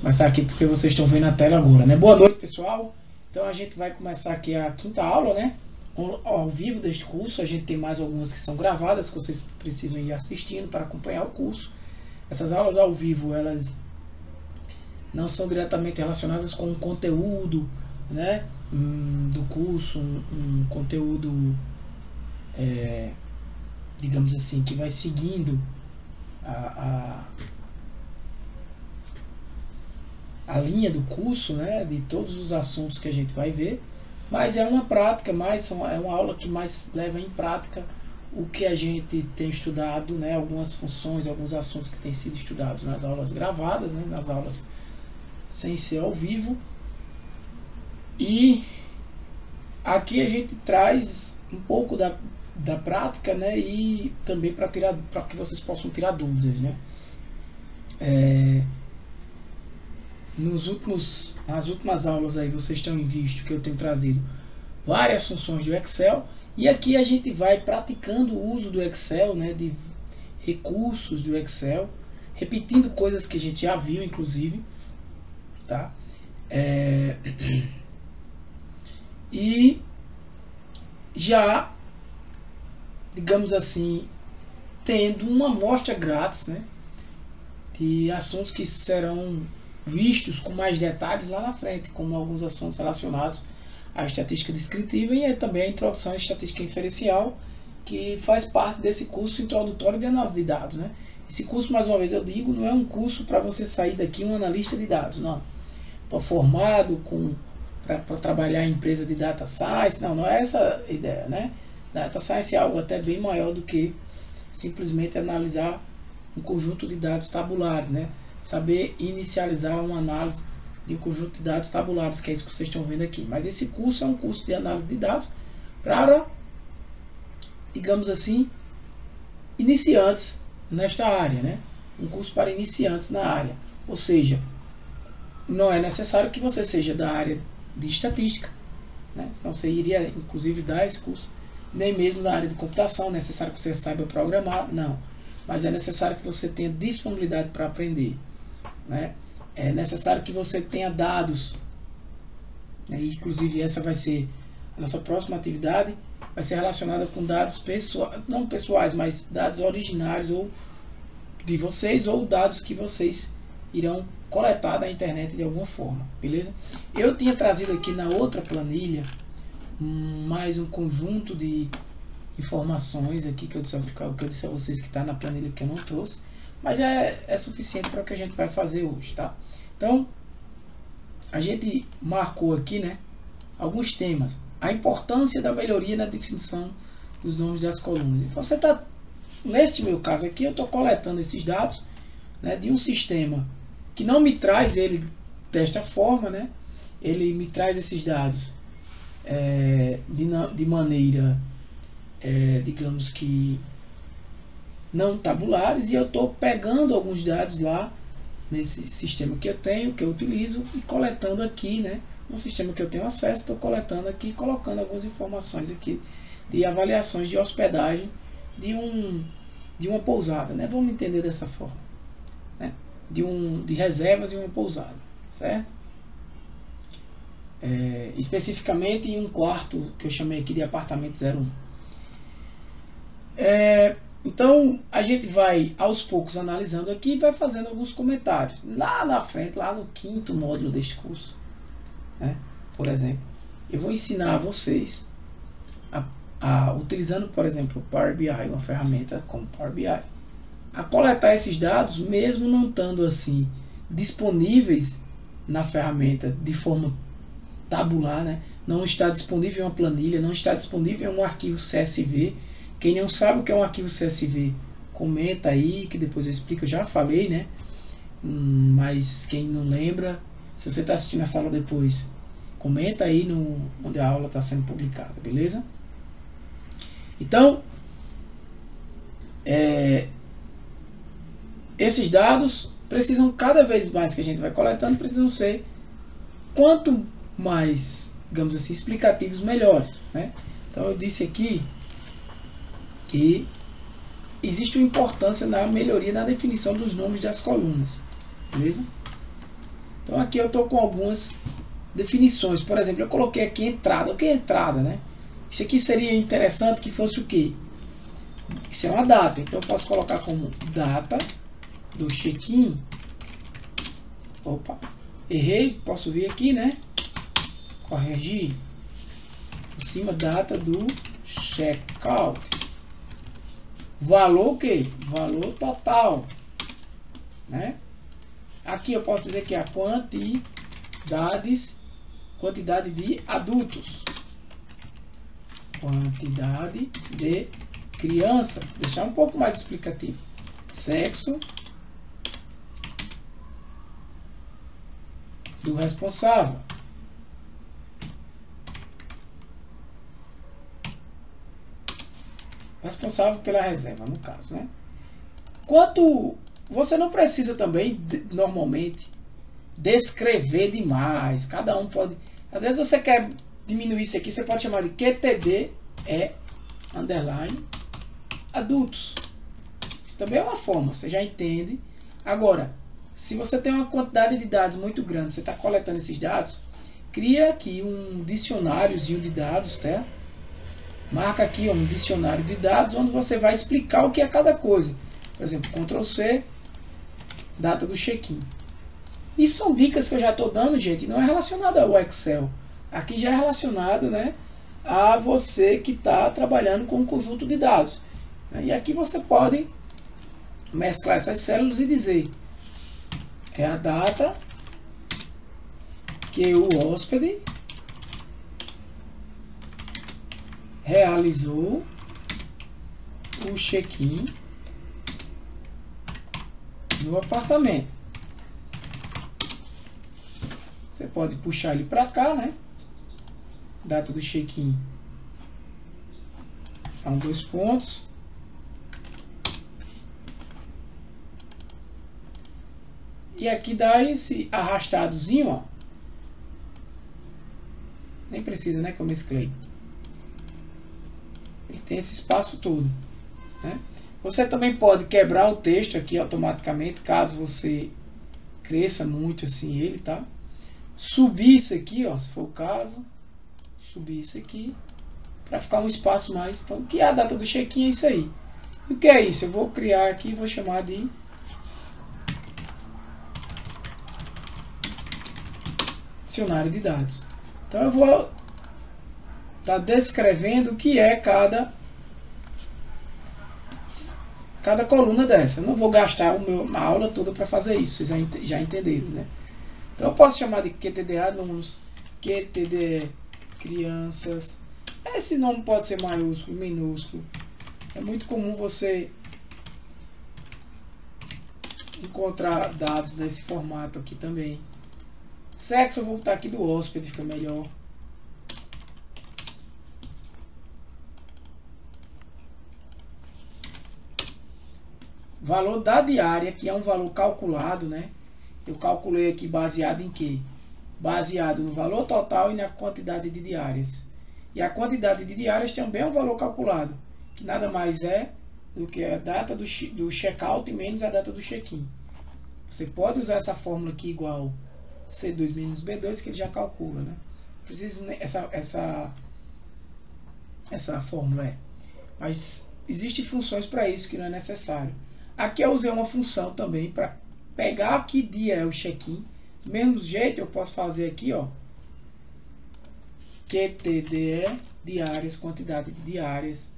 Começar aqui porque vocês estão vendo a tela agora, né? Boa noite, pessoal. Então a gente vai começar aqui a quinta aula, né? Ao vivo deste curso. A gente tem mais algumas que são gravadas, que vocês precisam ir assistindo para acompanhar o curso. Essas aulas ao vivo, elas não são diretamente relacionadas com o conteúdo, né, do curso, um conteúdo, digamos assim, que vai seguindo a linha do curso, né, de todos os assuntos que a gente vai ver, mas é uma prática, é uma aula que mais leva em prática o que a gente tem estudado, né, algumas funções, alguns assuntos que têm sido estudados nas aulas gravadas, né, nas aulas sem ser ao vivo. E aqui a gente traz um pouco da prática, né, e também para que vocês possam tirar dúvidas, né. Nas últimas aulas aí vocês têm visto que eu tenho trazido várias funções do Excel, e aqui a gente vai praticando o uso do Excel, né, de recursos do Excel, repetindo coisas que a gente já viu, inclusive, tá? E já, digamos assim, tendo uma amostra grátis, né, de assuntos que serão vistos com mais detalhes lá na frente, como alguns assuntos relacionados à estatística descritiva e também a introdução à estatística inferencial, que faz parte desse curso introdutório de análise de dados, né? Esse curso, mais uma vez eu digo, não é um curso para você sair daqui um analista de dados, não. Estou formado para trabalhar em empresa de data science, não é essa a ideia, né? Data science é algo até bem maior do que simplesmente analisar um conjunto de dados tabulares, né? Saber inicializar uma análise de um conjunto de dados tabulares, que é isso que vocês estão vendo aqui. Mas esse curso é um curso de análise de dados para, digamos assim, iniciantes nesta área, né? Um curso para iniciantes na área. Ou seja, não é necessário que você seja da área de estatística, né? Senão você iria, inclusive, dar esse curso. Nem mesmo da área de computação, é necessário que você saiba programar, não. Mas é necessário que você tenha disponibilidade para aprender, né? É necessário que você tenha dados, né? Inclusive essa vai ser a nossa próxima atividade, vai ser relacionada com dados pessoais, não pessoais, mas dados originários ou de vocês, ou dados que vocês irão coletar da internet de alguma forma, beleza? Eu tinha trazido aqui na outra planilha mais um conjunto de informações aqui que eu disse a vocês que está na planilha que eu não trouxe, mas é suficiente para o que a gente vai fazer hoje, tá? Então, a gente marcou aqui, né, alguns temas. A importância da melhoria na definição dos nomes das colunas. Então, você está, neste meu caso aqui, eu estou coletando esses dados, né, de um sistema que não me traz ele desta forma, né? Ele me traz esses dados de maneira, digamos que não tabulares, e eu estou pegando alguns dados lá nesse sistema que eu tenho, que eu utilizo, e coletando aqui, né, no sistema que eu tenho acesso, estou coletando aqui, colocando algumas informações aqui de avaliações de hospedagem de uma pousada, né? Vamos entender dessa forma, né? De reservas em uma pousada, certo? Especificamente em um quarto que eu chamei aqui de apartamento 01. Então a gente vai aos poucos analisando aqui e vai fazendo alguns comentários. Lá na frente, lá no quinto módulo deste curso, né, por exemplo, eu vou ensinar a vocês utilizando, por exemplo, o Power BI, uma ferramenta como Power BI, a coletar esses dados, mesmo não estando assim disponíveis na ferramenta de forma tabular, né? Não está disponível em uma planilha, não está disponível em um arquivo CSV. Quem não sabe o que é um arquivo CSV, comenta aí, que depois eu explico, eu já falei, né? Mas quem não lembra, se você está assistindo essa aula depois, comenta aí onde a aula está sendo publicada, beleza? Então, esses dados precisam, cada vez mais que a gente vai coletando, precisam ser, quanto mais, digamos assim, explicativos, melhores, né? Então eu disse aqui que existe uma importância na melhoria na definição dos nomes das colunas, beleza? Então aqui eu estou com algumas definições. Por exemplo, eu coloquei aqui entrada. O que é entrada, né? Isso aqui seria interessante que fosse o quê? Isso é uma data. Então eu posso colocar como data do check-in. Opa, errei. Posso vir aqui, né? Corrigir. Por cima, data do checkout. Valor o quê? Valor total, né? Aqui eu posso dizer que é a quantidade de adultos, quantidade de crianças. Deixar um pouco mais explicativo. Sexo do responsável. Responsável pela reserva, no caso, né? Quanto você não precisa também, normalmente, descrever demais. Cada um pode... Às vezes você quer diminuir isso aqui, você pode chamar de QTD underline adultos. Isso também é uma forma, você já entende. Agora, se você tem uma quantidade de dados muito grande, você está coletando esses dados, cria aqui um dicionáriozinho de dados, tá? Marca aqui um dicionário de dados, onde você vai explicar o que é cada coisa. Por exemplo, Ctrl C, data do check-in. Isso são dicas que eu já estou dando, gente, não é relacionado ao Excel. Aqui já é relacionado, né, a você que está trabalhando com um conjunto de dados. E aqui você pode mesclar essas células e dizer é a data que o hóspede realizou o check-in no apartamento. Você pode puxar ele para cá, né? Data do check-in. São 2 pontos. E aqui dá esse arrastadozinho, ó. Nem precisa, né? Que eu mesclei. Ele tem esse espaço todo, né? Você também pode quebrar o texto aqui automaticamente, caso você cresça muito assim ele, tá? Subir isso aqui, ó, se for o caso. Subir isso aqui, para ficar um espaço mais. Então, que é a data do check-in é isso aí. E o que é isso? Eu vou criar aqui e vou chamar de dicionário de dados. Então, eu vou estar descrevendo o que é cada coluna dessa. Eu não vou gastar a aula toda para fazer isso, vocês já entenderam, né? Então eu posso chamar de QTD alunos, QTD crianças. Esse nome pode ser maiúsculo, minúsculo. É muito comum você encontrar dados desse formato aqui também. Sexo, eu vou botar aqui do hóspede, fica melhor. Valor da diária, que é um valor calculado, né? Eu calculei aqui baseado em quê? Baseado no valor total e na quantidade de diárias. E a quantidade de diárias também é um valor calculado, que nada mais é do que a data do check-out menos a data do check-in. Você pode usar essa fórmula aqui igual C2 menos B2, que ele já calcula, né? Precisa essa fórmula mas existem funções para isso que não é necessário. Aqui eu usei uma função também para pegar que dia é o check-in. Do mesmo jeito eu posso fazer aqui, ó, QTDE diárias, quantidade de diárias,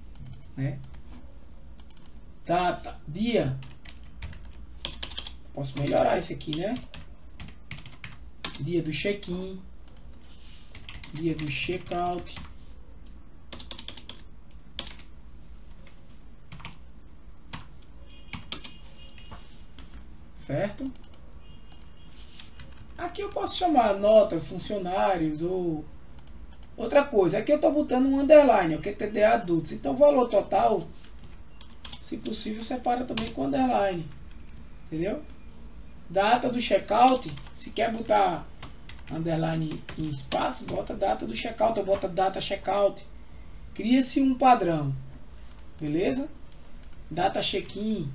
né? Data, dia. Posso melhorar isso aqui, né? Dia do check-in, dia do check-out. Certo? Aqui eu posso chamar nota, funcionários ou outra coisa. Aqui eu estou botando um underline, o QTD adultos. Então o valor total, se possível, separa também com underline. Entendeu? Data do checkout, se quer botar underline em espaço, bota data do checkout ou bota data checkout. Cria-se um padrão. Beleza? Data check-in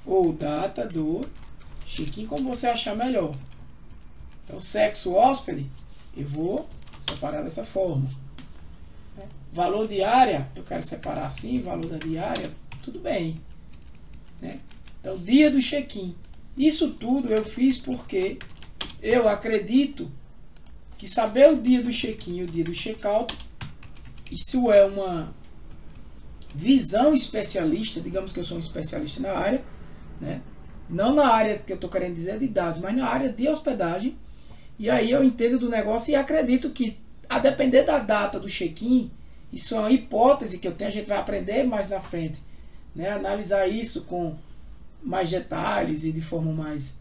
ou data do check-in, como você achar melhor. Então, sexo hóspede, eu vou separar dessa forma. Valor diária, eu quero separar assim, valor da diária, tudo bem. Né? Então, dia do check-in. Isso tudo eu fiz porque eu acredito que saber o dia do check-in e o dia do check-out, isso é uma visão especialista, digamos que eu sou um especialista na área, né? Não na área que eu estou querendo dizer de dados, mas na área de hospedagem. E aí eu entendo do negócio e acredito que, a depender da data do check-in, isso é uma hipótese que eu tenho, a gente vai aprender mais na frente, né? Analisar isso com mais detalhes e de forma mais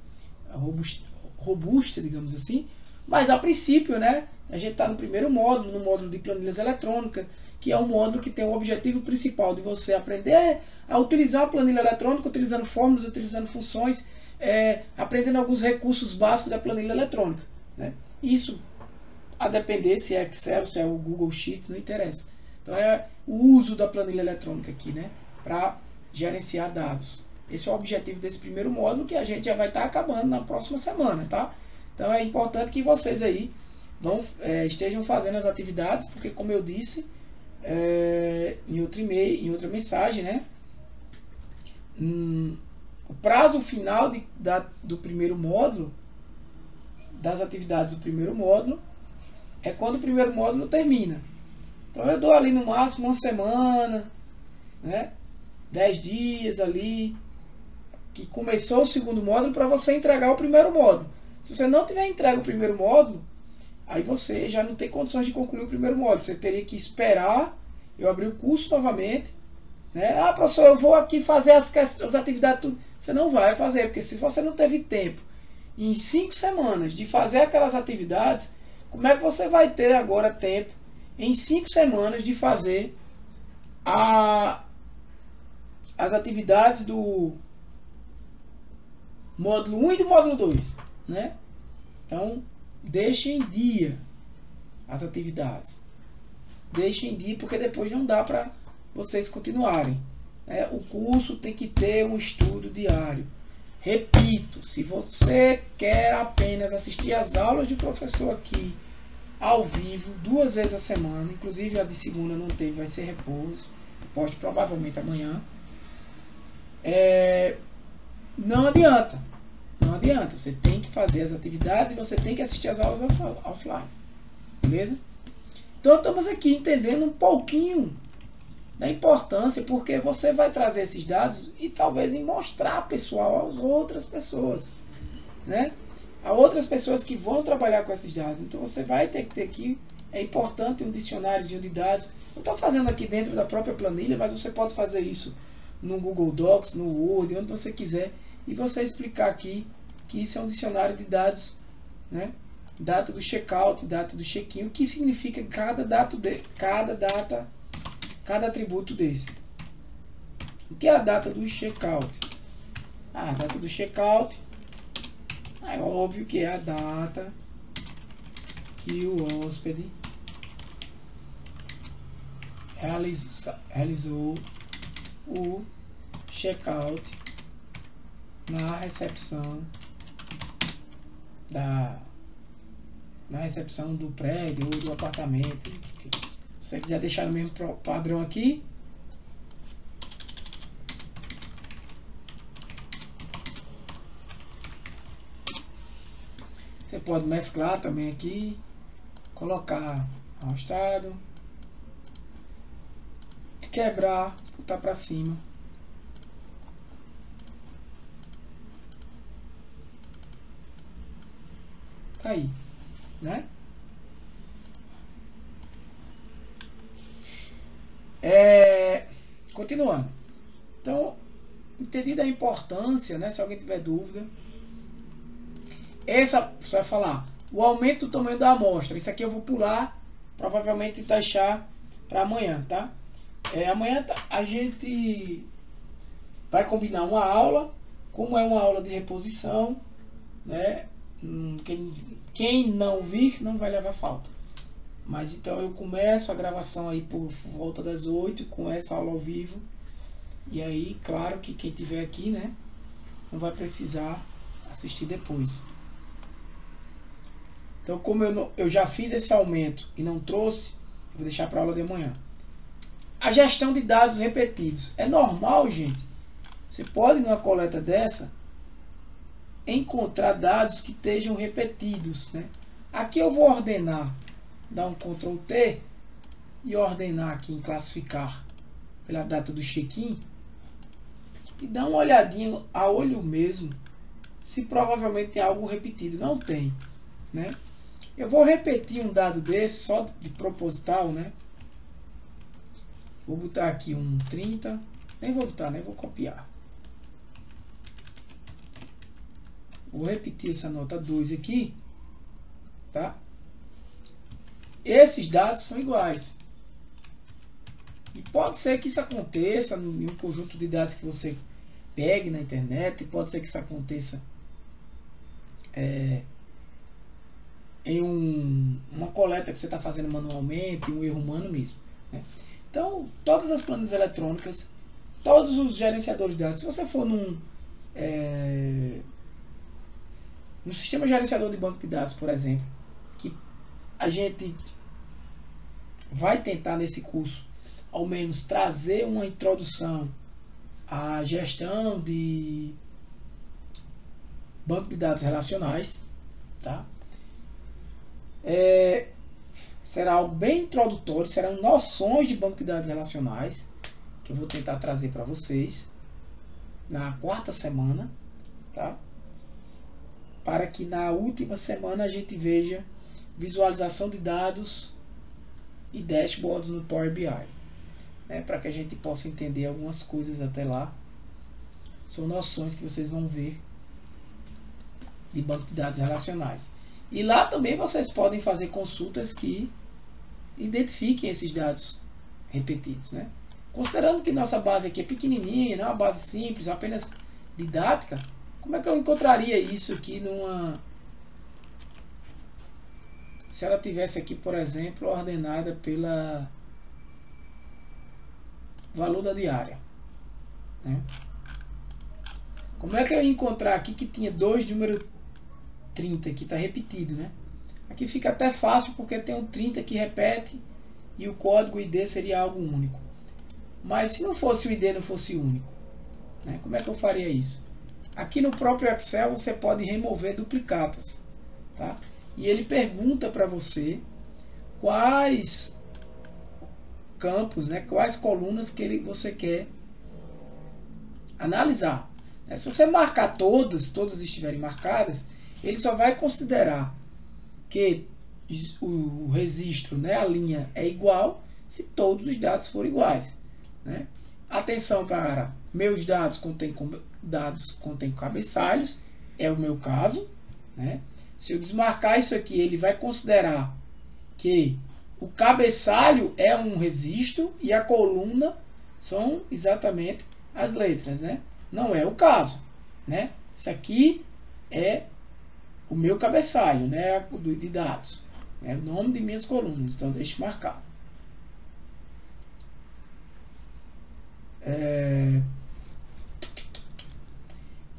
robusta, digamos assim. Mas a princípio, né, a gente está no primeiro módulo, no módulo de planilhas eletrônicas, que é um módulo que tem o objetivo principal de você aprender a utilizar a planilha eletrônica, utilizando fórmulas, utilizando funções, aprendendo alguns recursos básicos da planilha eletrônica. Né? Isso, a depender se é Excel, se é o Google Sheet, não interessa. Então é o uso da planilha eletrônica aqui, né, para gerenciar dados. Esse é o objetivo desse primeiro módulo, que a gente já vai estar acabando na próxima semana, tá? Então é importante que vocês aí estejam fazendo as atividades, porque como eu disse em outro e-mail, em outra mensagem, né? O prazo final do primeiro módulo, das atividades do primeiro módulo, é quando o primeiro módulo termina. Então eu dou ali no máximo uma semana, né? 10 dias ali, que começou o segundo módulo, para você entregar o primeiro módulo. Se você não tiver entregue o primeiro módulo, aí você já não tem condições de concluir o primeiro módulo. Você teria que esperar eu abrir o curso novamente. Né? Ah, professor, eu vou aqui fazer as atividades, tudo. Você não vai fazer, porque se você não teve tempo em 5 semanas de fazer aquelas atividades, como é que você vai ter agora tempo em 5 semanas de fazer as atividades do módulo 1 e do módulo 2? Né? Então, deixe em dia as atividades. Deixe em dia, porque depois não dá para vocês continuarem. Né? O curso tem que ter um estudo diário. Repito, se você quer apenas assistir às aulas de professor aqui, ao vivo, 2 vezes a semana, inclusive a de segunda não teve, vai ser repouso, poste provavelmente amanhã, não adianta. Não adianta, você tem que fazer as atividades e você tem que assistir as aulas offline. Beleza? Então estamos aqui entendendo um pouquinho da importância, porque você vai trazer esses dados e talvez mostrar pessoal às outras pessoas, né? A outras pessoas que vão trabalhar com esses dados. Então você vai ter que ter aqui, é importante um dicionáriozinho de dados. Eu estou fazendo aqui dentro da própria planilha, mas você pode fazer isso no Google Docs, no Word, onde você quiser, e você explicar aqui que isso é um dicionário de dados, né? Data do checkout, data do check-in, o que significa cada atributo desse. O que é a data do checkout? A data do checkout é óbvio que é a data que o hóspede realizou o checkout na recepção do prédio ou do apartamento. Enfim. Se você quiser deixar no mesmo padrão aqui, você pode mesclar também aqui, colocar arrastado, quebrar, botar para cima. Tá aí, né? Continuando. Então, entendida a importância, né? Se alguém tiver dúvida, você vai falar o aumento do tamanho da amostra. Isso aqui eu vou pular, provavelmente deixar para amanhã, tá? Amanhã a gente vai combinar uma aula, como é uma aula de reposição, né? Quem não vir não vai levar falta. Mas então eu começo a gravação aí por volta das 8 com essa aula ao vivo. E aí, claro que quem tiver aqui, né, não vai precisar assistir depois. Então, como eu já fiz esse aumento e não trouxe, eu vou deixar para a aula de amanhã. A gestão de dados repetidos. É normal, gente. Você pode, numa coleta dessa, encontrar dados que estejam repetidos, né? Aqui eu vou ordenar, dar um Ctrl T e ordenar aqui em classificar pela data do check-in e dar uma olhadinha a olho mesmo se provavelmente tem algo repetido. Não tem, né? Eu vou repetir um dado desse só de proposital, né? Vou botar aqui um 30, nem vou botar, né? Vou copiar. Vou repetir essa nota 2 aqui, tá? Esses dados são iguais. E pode ser que isso aconteça em um conjunto de dados que você pegue na internet, pode ser que isso aconteça em uma coleta que você está fazendo manualmente, um erro humano mesmo, né? Então, todas as planilhas eletrônicas, todos os gerenciadores de dados, se você for no sistema gerenciador de banco de dados, por exemplo, que a gente vai tentar nesse curso, ao menos, trazer uma introdução à gestão de banco de dados relacionais, tá? Será algo bem introdutório, serão noções de banco de dados relacionais, que eu vou tentar trazer para vocês na 4ª semana, tá? Para que na última semana a gente veja visualização de dados e dashboards no Power BI, né? Para que a gente possa entender algumas coisas até lá. São noções que vocês vão ver de banco de dados relacionais. E lá também vocês podem fazer consultas que identifiquem esses dados repetidos, né? Considerando que nossa base aqui é pequenininha, não é uma base simples, apenas didática, como é que eu encontraria isso aqui numa... Se ela tivesse aqui, por exemplo, ordenada pela valor da diária, né? Como é que eu ia encontrar aqui que tinha 2 número 30, que está repetido, né? Aqui fica até fácil porque tem um 30 que repete e o código ID seria algo único. Mas se não fosse o ID, não fosse único, né? Como é que eu faria isso? Aqui no próprio Excel você pode remover duplicatas, tá? E ele pergunta para você quais campos, né? Quais colunas que você quer analisar. Se você marcar todas estiverem marcadas, ele só vai considerar que o registro, né, a linha é igual se todos os dados forem iguais, né? Atenção para meus dados contém cabeçalhos, é o meu caso, né? Se eu desmarcar isso aqui, ele vai considerar que o cabeçalho é um registro e a coluna são exatamente as letras, né? Não é o caso, né? Isso aqui é o meu cabeçalho, né, de dados, é o nome de minhas colunas, então deixe marcar.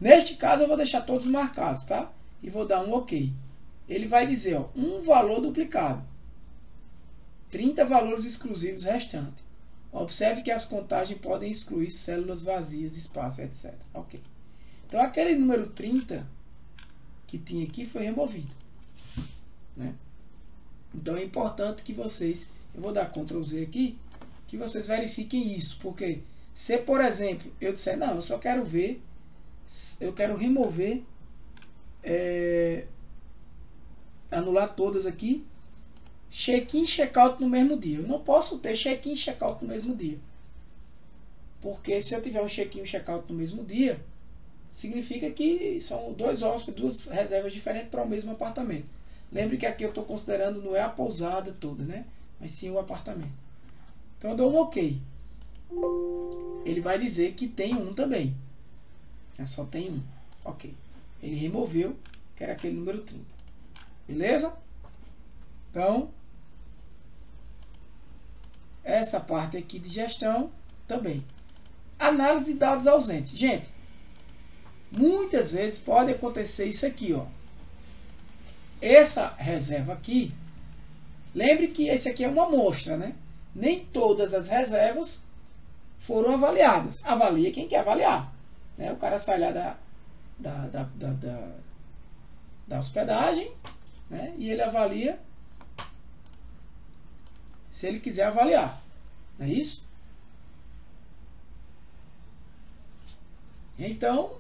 Neste caso eu vou deixar todos marcados, tá? E vou dar um OK. Ele vai dizer, ó, um valor duplicado, 30 valores exclusivos restantes. Observe que as contagens podem excluir células vazias, espaço, etc. Ok. Então aquele número 30 que tinha aqui foi removido, né? Então é importante que vocês, eu vou dar Ctrl Z aqui, que vocês verifiquem isso, porque se, por exemplo, eu disser, não, eu só quero ver, eu quero remover, anular todas aqui, check-in e check-out no mesmo dia. Eu não posso ter check-in e check-out no mesmo dia, porque se eu tiver um check-in e um check-out no mesmo dia, significa que são 2 hóspedes, 2 reservas diferentes para o mesmo apartamento. Lembre que aqui eu estou considerando não é a pousada toda, né? Mas sim o apartamento. Então eu dou um OK. Ele vai dizer que tem um também. Só tem um. OK. Ele removeu, que era aquele número 30. Beleza? Então, essa parte aqui de gestão também. Análise de dados ausentes. Gente, muitas vezes pode acontecer isso aqui, ó. essa reserva aqui, lembre que esse aqui é uma amostra, né? Nem todas as reservas foram avaliadas. Avalia quem quer avaliar, né? O cara sai lá da hospedagem, né? E ele avalia se ele quiser avaliar, não é isso? Então,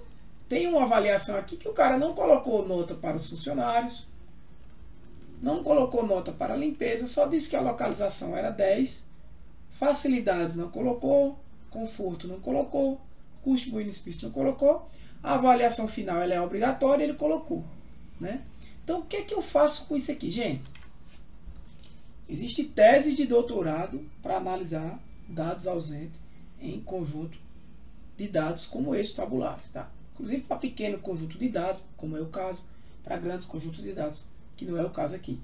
tem uma avaliação aqui que o cara não colocou nota para os funcionários, não colocou nota para a limpeza, só disse que a localização era 10, facilidades não colocou, conforto não colocou, custo-benefício não colocou, a avaliação final ela é obrigatória, ele colocou, né? Então, o que é que eu faço com isso aqui, gente? Existe tese de doutorado para analisar dados ausentes em conjunto de dados como estes tabulares, tá? Inclusive para pequeno conjunto de dados, como é o caso, para grandes conjuntos de dados, que não é o caso aqui.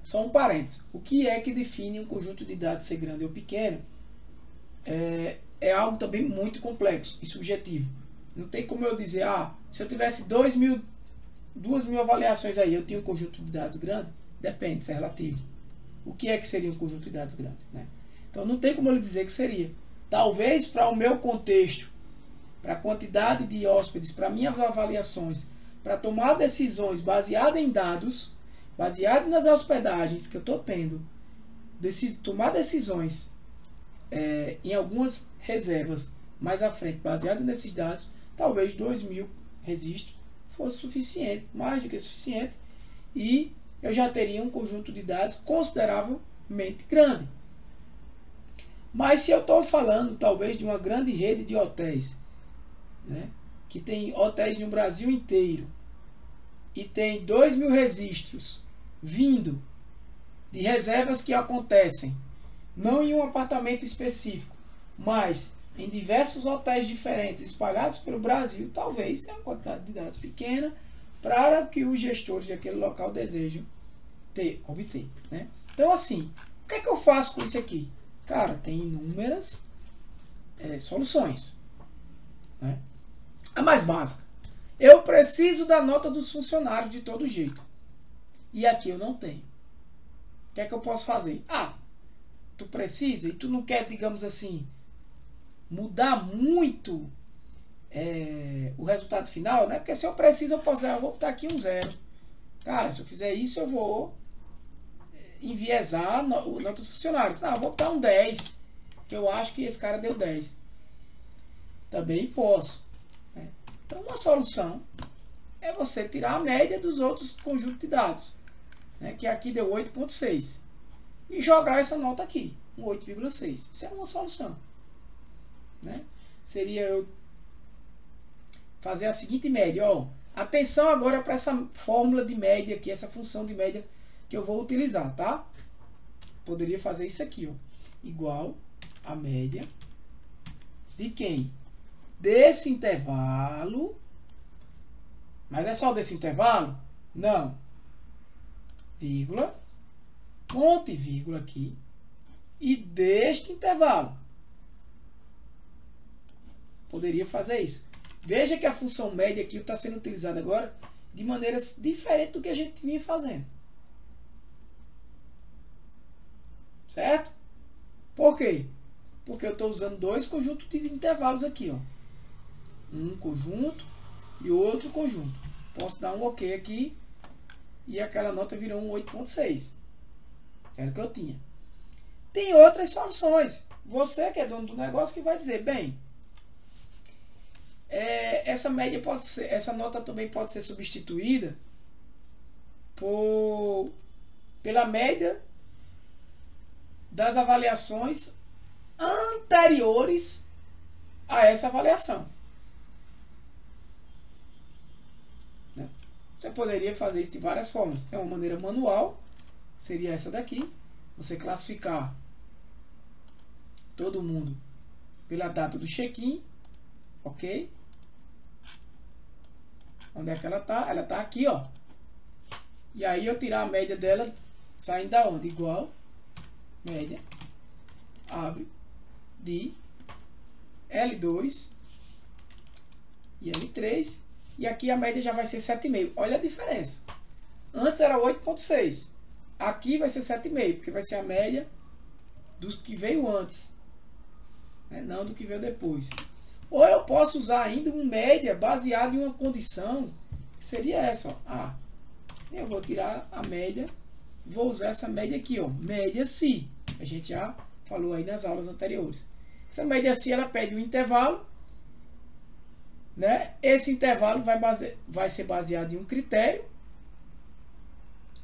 Só um parênteses. O que é que define um conjunto de dados ser grande ou pequeno? É algo também muito complexo e subjetivo. Não tem como eu dizer, se eu tivesse 2.000 avaliações aí, eu tinha um conjunto de dados grande? Depende, isso é relativo. O que é que seria um conjunto de dados grande, né? Então não tem como eu dizer que seria. Talvez para o meu contexto, para a quantidade de hóspedes, para minhas avaliações, para tomar decisões baseadas em dados, baseados nas hospedagens que eu estou tendo, tomar decisões em algumas reservas mais à frente, baseadas nesses dados, talvez 2.000 registros fosse suficiente, mais do que suficiente, e eu já teria um conjunto de dados consideravelmente grande. Mas se eu estou falando talvez de uma grande rede de hotéis, né, que tem hotéis no Brasil inteiro e tem 2.000 registros vindo de reservas que acontecem não em um apartamento específico, mas em diversos hotéis diferentes espalhados pelo Brasil, talvez é uma quantidade de dados pequena para que os gestores daquele local desejam obter, né? Então, assim, o que é que eu faço com isso aqui? Cara, tem inúmeras soluções, né? A mais básica. Eu preciso da nota dos funcionários de todo jeito. E aqui eu não tenho. O que é que eu posso fazer? Tu precisa e tu não quer, digamos assim, mudar muito o resultado final, né? Porque se eu preciso, eu posso dizer, eu vou botar aqui um 0. Cara, se eu fizer isso, eu vou enviesar o nota dos funcionários. Não, eu vou botar um 10, que eu acho que esse cara deu 10. Também posso, né? Então, uma solução é você tirar a média dos outros conjuntos de dados, né? Que aqui deu 8,6. E jogar essa nota aqui, um 8,6. Isso é uma solução, né? Seria eu fazer a seguinte média, atenção agora para essa fórmula de média aqui, essa função de média que eu vou utilizar, tá? Poderia fazer isso aqui, igual a média de quem? Desse intervalo. Mas é só desse intervalo? Não. Vírgula, ponto e vírgula aqui, e deste intervalo. Poderia fazer isso. Veja que a função média aqui está sendo utilizada agora de maneiras diferentes do que a gente vinha fazendo. Certo? Por quê? Porque eu estou usando dois conjuntos de intervalos aqui, um conjunto e outro conjunto. Posso dar um OK aqui e aquela nota virou um 8,6. Era o que eu tinha. Tem outras soluções. Você que é dono do negócio que vai dizer, bem, essa média pode ser, essa nota também pode ser substituída pela média das avaliações anteriores a essa avaliação. Né? Você poderia fazer isso de várias formas. Tem uma maneira manual, seria essa daqui. Você classificar todo mundo pela data do check-in, ok? Onde é que ela está? Ela está aqui, E aí eu tirar a média dela, saindo da onde? Igual, média, abre, de L2 e L3. E aqui a média já vai ser 7,5. Olha a diferença. Antes era 8,6. Aqui vai ser 7,5, porque vai ser a média do que veio antes, né? Não do que veio depois. Ou eu posso usar ainda uma média baseada em uma condição, que seria essa, ó. Ah, eu vou tirar a média, vou usar essa média aqui, ó, média se. A gente já falou aí nas aulas anteriores. Essa média se, ela pede um intervalo, né? Esse intervalo vai ser baseado em um critério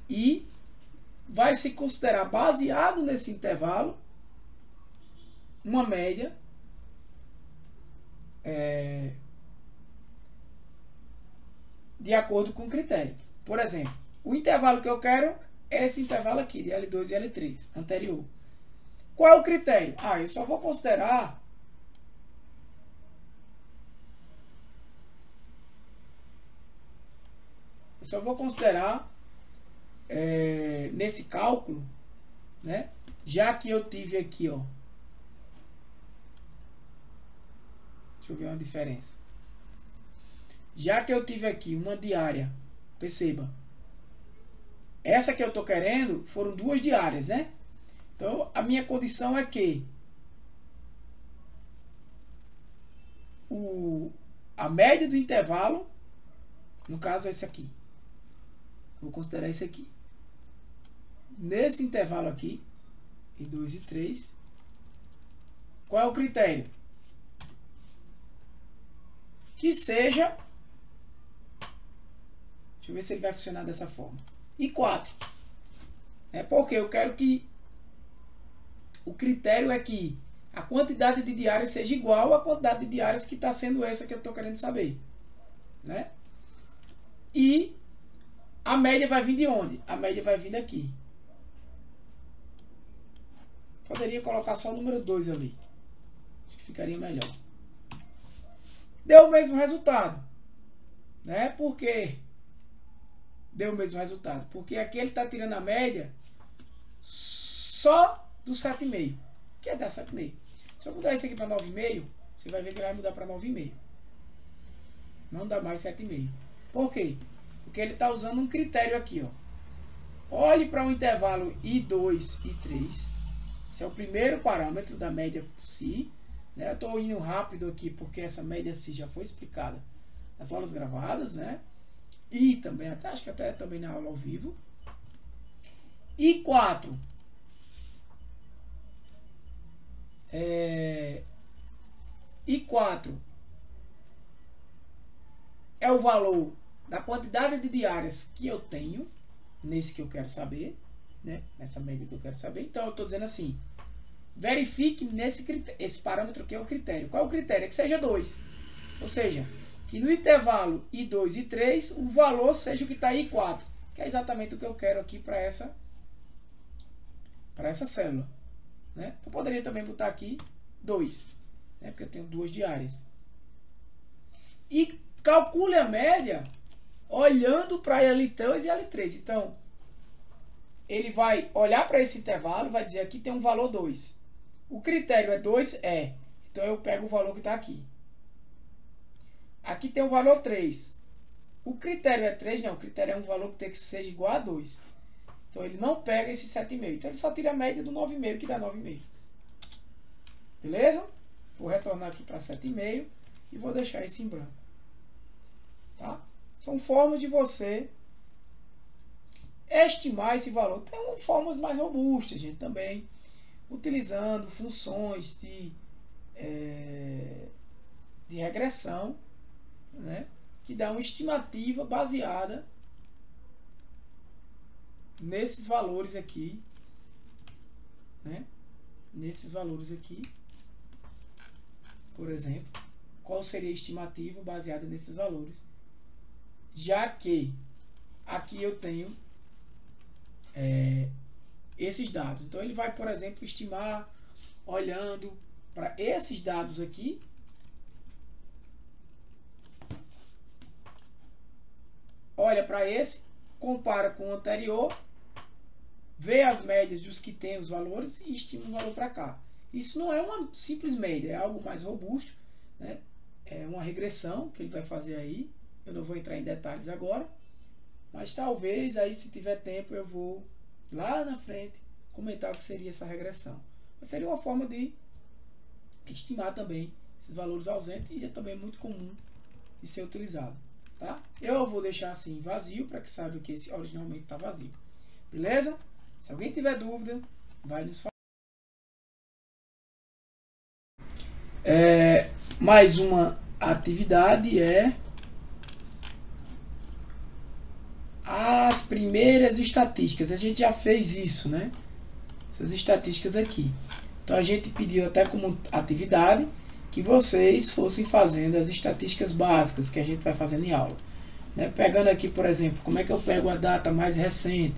e vai se considerar, baseado nesse intervalo, uma média de acordo com o critério. Por exemplo, o intervalo que eu quero é esse intervalo aqui, de L2 e L3, anterior. Qual é o critério? Ah, eu só vou considerar nesse cálculo, né? Já que eu tive aqui, ó, deixa eu ver uma diferença. Já que eu tive aqui uma diária, perceba, essa que eu estou querendo foram duas diárias, né? Então, a minha condição é que a média do intervalo, no caso é esse aqui, vou considerar esse aqui. Nesse intervalo aqui, em 2 e 3, qual é o critério? Que seja, deixa eu ver se ele vai funcionar dessa forma, e 4. Porque eu quero que o critério é que a quantidade de diárias seja igual à quantidade de diárias que está sendo essa que eu estou querendo saber, né? E a média vai vir de onde? A média vai vir daqui. Poderia colocar só o número 2 ali. Acho que ficaria melhor. Deu o mesmo resultado, né? Por quê? Deu o mesmo resultado. Porque aqui ele está tirando a média só do 7,5. Que é dar 7,5. Se eu mudar isso aqui para 9,5, você vai ver que ele vai mudar para 9,5. Não dá mais 7,5. Por quê? Porque ele está usando um critério aqui, ó. Olhe para o intervalo I2 e 3. Esse é o primeiro parâmetro da média si. Né? Eu estou indo rápido aqui porque essa média si já foi explicada nas aulas gravadas, né? E também, acho que até também na aula ao vivo. I4 I4 é o valor da quantidade de diárias que eu tenho, nesse que eu quero saber, né? Nessa média que eu quero saber. Então, eu estou dizendo assim, verifique esse parâmetro que é o critério. Qual é o critério? É que seja 2. Ou seja, que no intervalo I2 e 3, o valor seja o que está em I4, que é exatamente o que eu quero aqui para essa célula. Né? Eu poderia também botar aqui 2, né? Porque eu tenho duas diárias. E calcule a média olhando para L2 e L3. Então, ele vai olhar para esse intervalo e vai dizer aqui tem um valor 2. O critério é 2? É. Então, eu pego o valor que está aqui. Aqui tem o valor 3. O critério é 3? Não, o critério é um valor que tem que seja igual a 2. Então, ele não pega esse 7,5. Então, ele só tira a média do 9,5, que dá 9,5. Beleza? Vou retornar aqui para 7,5 e vou deixar esse em branco. Tá? São formas de você estimar esse valor. Tem formas mais robustas, gente, também. Utilizando funções de regressão, né? Que dá uma estimativa baseada nesses valores aqui, né? Nesses valores aqui, por exemplo, qual seria a estimativa baseada nesses valores, já que aqui eu tenho esses dados. Então ele vai, por exemplo, estimar olhando para esses dados aqui, olha para esse, compara com o anterior, vê as médias dos que tem os valores e estima um valor para cá. Isso não é uma simples média, é algo mais robusto, né? É uma regressão que ele vai fazer aí. Eu não vou entrar em detalhes agora, Mas talvez aí, se tiver tempo, eu vou lá na frente comentar o que seria essa regressão. Mas seria uma forma de estimar também esses valores ausentes, e é também muito comum de ser utilizado, tá? Eu vou deixar assim vazio para que saiba que esse originalmente está vazio. Beleza? Se alguém tiver dúvida, vai nos falar. Mais uma atividade é as primeiras estatísticas. A gente já fez isso, né? Essas estatísticas aqui. Então a gente pediu até como atividade que vocês fossem fazendo as estatísticas básicas que a gente vai fazendo em aula, né? Pegando aqui, por exemplo, como é que eu pego a data mais recente?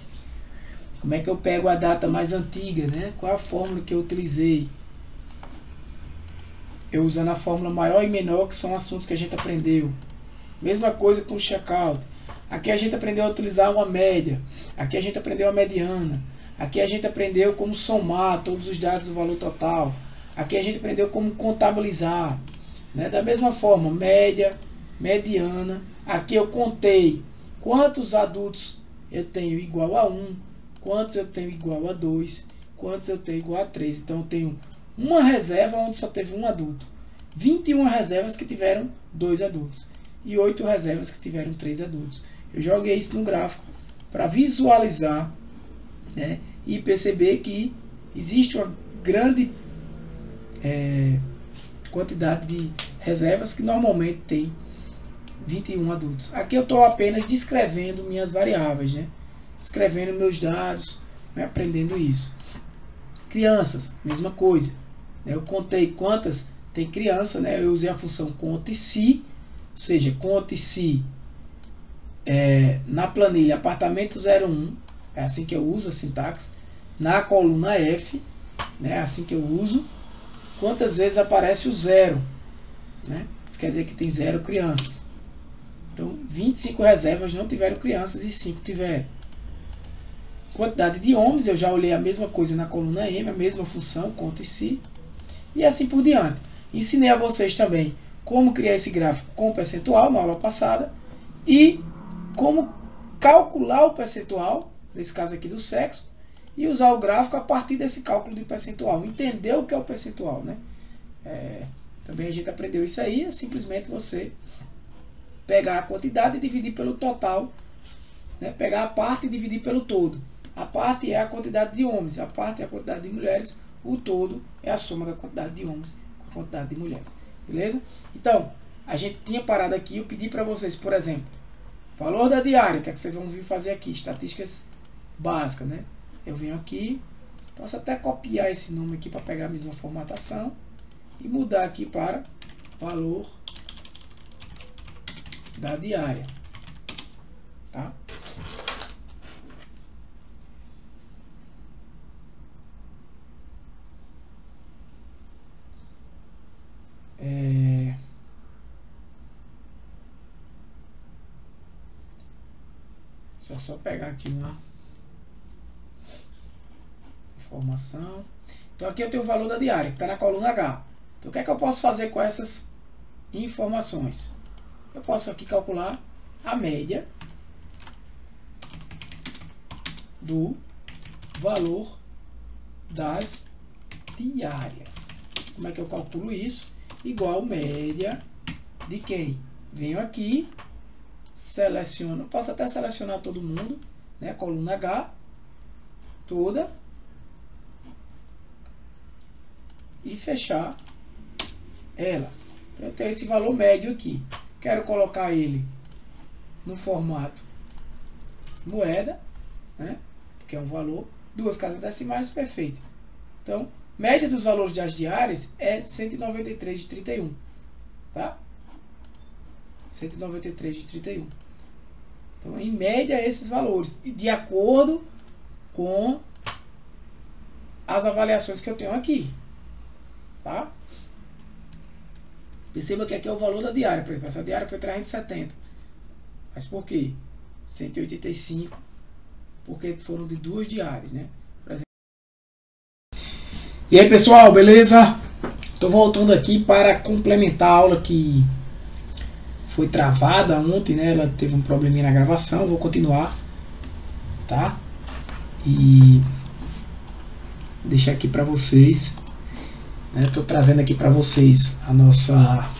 Como é que eu pego a data mais antiga, né? Qual a fórmula que eu utilizei? Eu usando a fórmula maior e menor, que são assuntos que a gente aprendeu. Mesma coisa com o checkout. Aqui a gente aprendeu a utilizar uma média. Aqui a gente aprendeu a mediana. Aqui a gente aprendeu como somar todos os dados do valor total. Aqui a gente aprendeu como contabilizar, né? Da mesma forma, média, mediana. Aqui eu contei quantos adultos eu tenho igual a 1, quantos eu tenho igual a 2, quantos eu tenho igual a 3. Então eu tenho uma reserva onde só teve um adulto, 21 reservas que tiveram 2 adultos e 8 reservas que tiveram 3 adultos. Eu joguei isso no gráfico para visualizar, né, e perceber que existe uma grande quantidade de reservas que normalmente tem 21 adultos. Aqui eu estou apenas descrevendo minhas variáveis, né, escrevendo meus dados, né, aprendendo isso. Crianças, mesma coisa. Eu contei quantas tem criança, né? Eu usei a função conte-se, ou seja, conte-se na planilha apartamento 01, é assim que eu uso a sintaxe, na coluna F, né? É assim que eu uso. Quantas vezes aparece o 0, né? Isso quer dizer que tem 0 crianças. Então, 25 reservas não tiveram crianças e 5 tiveram. Quantidade de homens, eu já olhei a mesma coisa na coluna M, a mesma função, conte-se, e assim por diante. Ensinei a vocês também como criar esse gráfico com percentual na aula passada e como calcular o percentual, nesse caso aqui do sexo, e usar o gráfico a partir desse cálculo de percentual, entender o que é o percentual, né? Também a gente aprendeu isso aí, é simplesmente você pegar a quantidade e dividir pelo total, né? Pegar a parte e dividir pelo todo. A parte é a quantidade de homens, a parte é a quantidade de mulheres, o todo é a soma da quantidade de homens com a quantidade de mulheres. Beleza? Então, a gente tinha parado aqui, eu pedi para vocês, por exemplo, valor da diária, que é que vocês vão vir fazer aqui, estatísticas básicas, né? Eu venho aqui, posso até copiar esse nome aqui para pegar a mesma formatação e mudar aqui para valor da diária, tá? Só pegar aqui uma informação. Então aqui eu tenho o valor da diária, que está na coluna H. Então o que é que eu posso fazer com essas informações? Eu posso aqui calcular a média do valor das diárias. Como é que eu calculo isso? Igual média de quem? Venho aqui, seleciono, posso até selecionar todo mundo, né? Coluna H toda e fechar ela. Então, eu tenho esse valor médio aqui. Quero colocar ele no formato moeda, né? Que é um valor, 2 casas decimais, perfeito. Então, média dos valores das diárias é 193 de 31, tá? 193 de 31. Então, em média, esses valores, de acordo com as avaliações que eu tenho aqui, tá? Perceba que aqui é o valor da diária, por exemplo, essa diária foi 370. Mas por quê? 185, porque foram de 2 diárias, né? E aí, pessoal, beleza? Estou voltando aqui para complementar a aula que foi travada ontem, né? Ela teve um probleminha na gravação. Vou continuar, tá? E deixar aqui para vocês, né? Tô trazendo aqui para vocês a nossa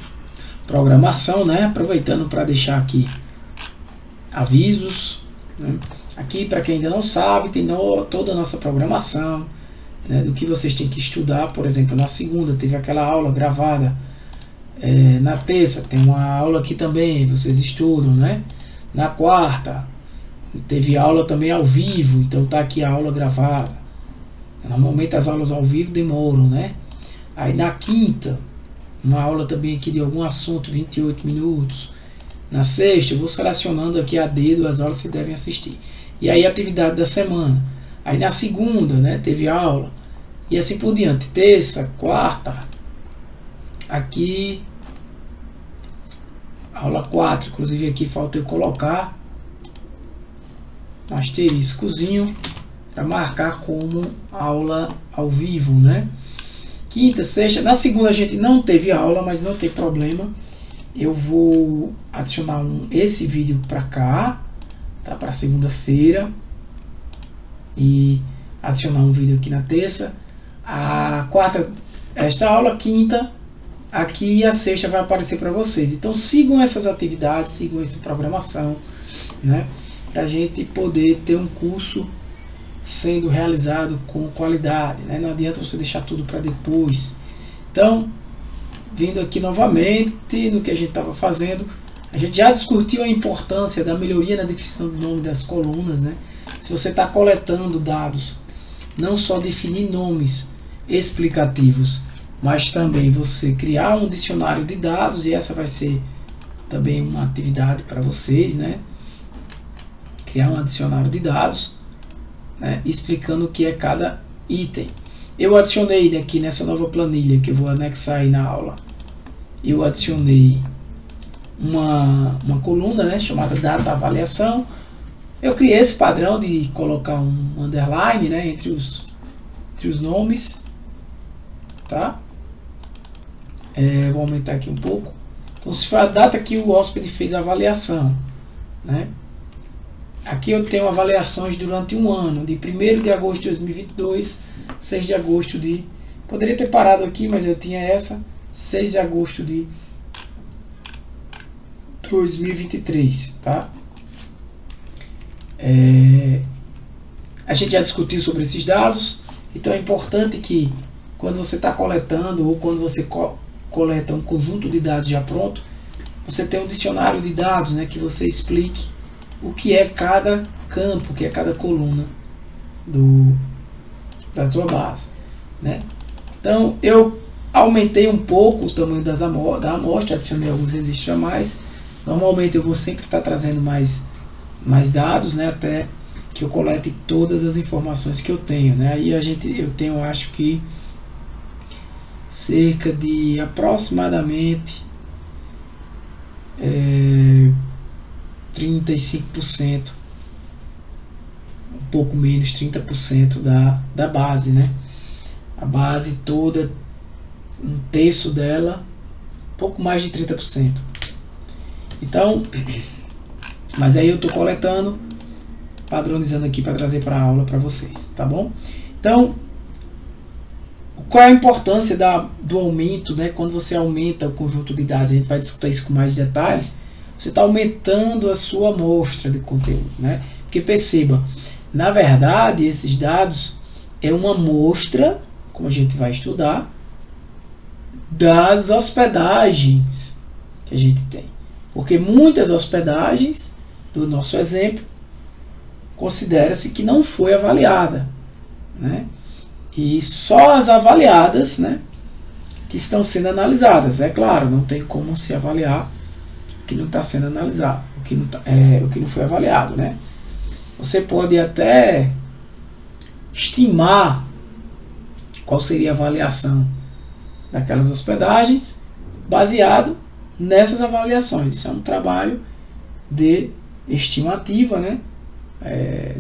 programação, né? Aproveitando para deixar aqui avisos, né? Aqui, para quem ainda não sabe, tem toda a nossa programação, né? Do que vocês têm que estudar. Por exemplo, na segunda teve aquela aula gravada, na terça tem uma aula aqui também, vocês estudam, né? Na quarta teve aula também ao vivo, então tá aqui a aula gravada. Normalmente as aulas ao vivo demoram, né? Aí na quinta, uma aula também aqui de algum assunto, 28 minutos. Na sexta eu vou selecionando aqui a dedo as aulas que devem assistir. E aí a atividade da semana. Aí na segunda, né, teve aula. E assim por diante. Terça, quarta, aqui aula 4, inclusive aqui falta eu colocar um asteriscozinho para marcar como aula ao vivo, né? Quinta, sexta, na segunda a gente não teve aula, mas não tem problema. Eu vou adicionar esse vídeo para cá, tá? Para segunda-feira, e adicionar um vídeo aqui na terça. A quarta, esta aula, quinta aqui, e a sexta vai aparecer para vocês. Então sigam essas atividades, sigam essa programação, né? Para a gente poder ter um curso sendo realizado com qualidade, né? Não adianta você deixar tudo para depois. Então, vindo aqui novamente no que a gente estava fazendo, a gente já discutiu a importância da melhoria na definição do nome das colunas, né? Se você está coletando dados, não só definir nomes explicativos, mas também você criar um dicionário de dados, e essa vai ser também uma atividade para vocês, né? Criar um dicionário de dados, né? Explicando o que é cada item. Eu adicionei aqui nessa nova planilha que eu vou anexar aí na aula, eu adicionei uma coluna, né, chamada data avaliação. Eu criei esse padrão de colocar um underline, né, entre os nomes, tá? Vou aumentar aqui um pouco. Então, se for a data que o hóspede fez a avaliação, né? Aqui eu tenho avaliações durante um ano, de 1º de agosto de 2022, 6 de agosto de... Poderia ter parado aqui, mas eu tinha essa, 6 de agosto de 2023, tá? A gente já discutiu sobre esses dados, então é importante que quando você está coletando, ou quando você coleta um conjunto de dados já pronto, você tem um dicionário de dados, né, que você explique o que é cada campo, o que é cada coluna da sua base, né? Então eu aumentei um pouco o tamanho da amostra, adicionei alguns registros a mais. Normalmente eu vou sempre estar trazendo mais dados, né, até que eu colete todas as informações que eu tenho, né? Aí eu tenho, acho que cerca de aproximadamente 35%, um pouco menos, 30% da base, né? A base toda, um terço dela, pouco mais de 30%. Então, mas aí eu estou coletando, padronizando aqui para trazer para a aula para vocês, tá bom? Então, qual é a importância do aumento, né? Quando você aumenta o conjunto de dados, a gente vai discutir isso com mais detalhes. Você está aumentando a sua amostra de conteúdo, né? Porque perceba, na verdade, esses dados é uma amostra, como a gente vai estudar, das hospedagens que a gente tem. Porque muitas hospedagens, do nosso exemplo, considera-se que não foi avaliada, né? E só as avaliadas, né, que estão sendo analisadas. É claro, não tem como se avaliar o que não está sendo analisado, o que não foi avaliado, né? Você pode até estimar qual seria a avaliação daquelas hospedagens baseado nessas avaliações. Isso é um trabalho de estimativa, né?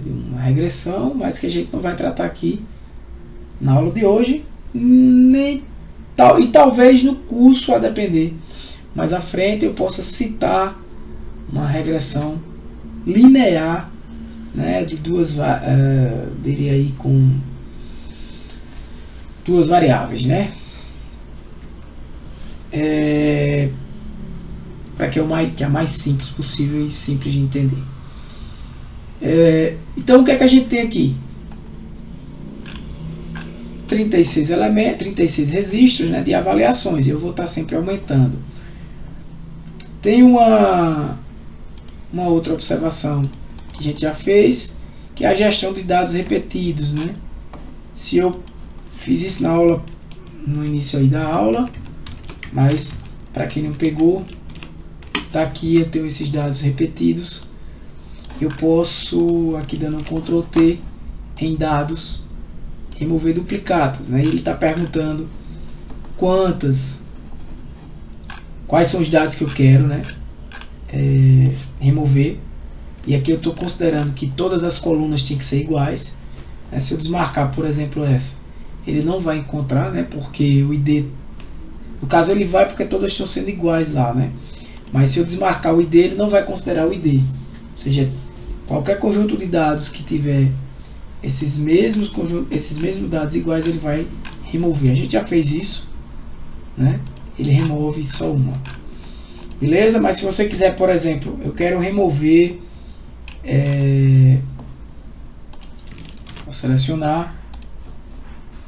De uma regressão, mas que a gente não vai tratar aqui na aula de hoje, e talvez no curso, a depender mais à frente eu possa citar uma regressão linear, né, de diria aí com duas variáveis, né, para que é a mais simples possível e simples de entender. Então o que é que a gente tem aqui? 36 elementos, 36 registros, né, de avaliações. Eu vou estar sempre aumentando. Tem uma outra observação que a gente já fez, que é a gestão de dados repetidos, né? Se eu fiz isso na aula, no início aí da aula, mas para quem não pegou, tá aqui, eu tenho esses dados repetidos. Eu posso, aqui dando um Ctrl T em dados, remover duplicatas, né? Ele está perguntando quais são os dados que eu quero, né, remover. E aqui eu estou considerando que todas as colunas têm que ser iguais, né? Se eu desmarcar, por exemplo, essa, ele não vai encontrar, né, porque o ID, no caso ele vai porque todas estão sendo iguais lá, né? Mas se eu desmarcar o ID, ele não vai considerar o ID. Ou seja, qualquer conjunto de dados que tiver esses mesmos dados iguais, ele vai remover. A gente já fez isso, né? Ele remove só uma. Beleza? Mas se você quiser, por exemplo, eu quero remover, vou selecionar,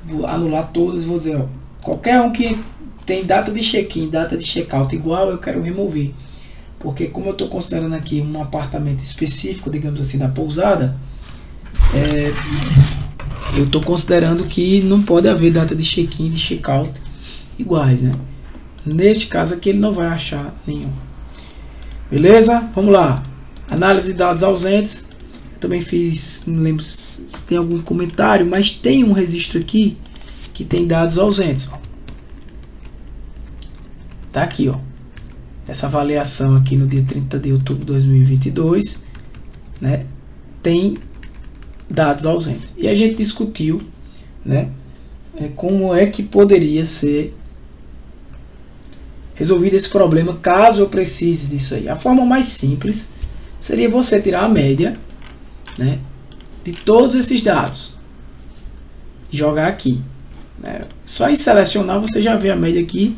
vou anular todas, vou dizer, ó, qualquer um que tem data de check-in, data de check-out igual, eu quero remover. Porque como eu estou considerando aqui um apartamento específico, digamos assim, da pousada, eu estou considerando que não pode haver data de check-in e de check-out iguais, né? Neste caso aqui ele não vai achar nenhum. Beleza? Vamos lá. Análise de dados ausentes. Eu também fiz, não lembro se tem algum comentário, mas tem um registro aqui que tem dados ausentes. Tá aqui, ó. Essa avaliação aqui no dia 30 de outubro de 2022, né, tem dados ausentes. E a gente discutiu, né, como é que poderia ser resolvido esse problema caso eu precise disso aí. A forma mais simples seria você tirar a média, né, de todos esses dados e jogar aqui, né. Só em selecionar você já vê a média aqui,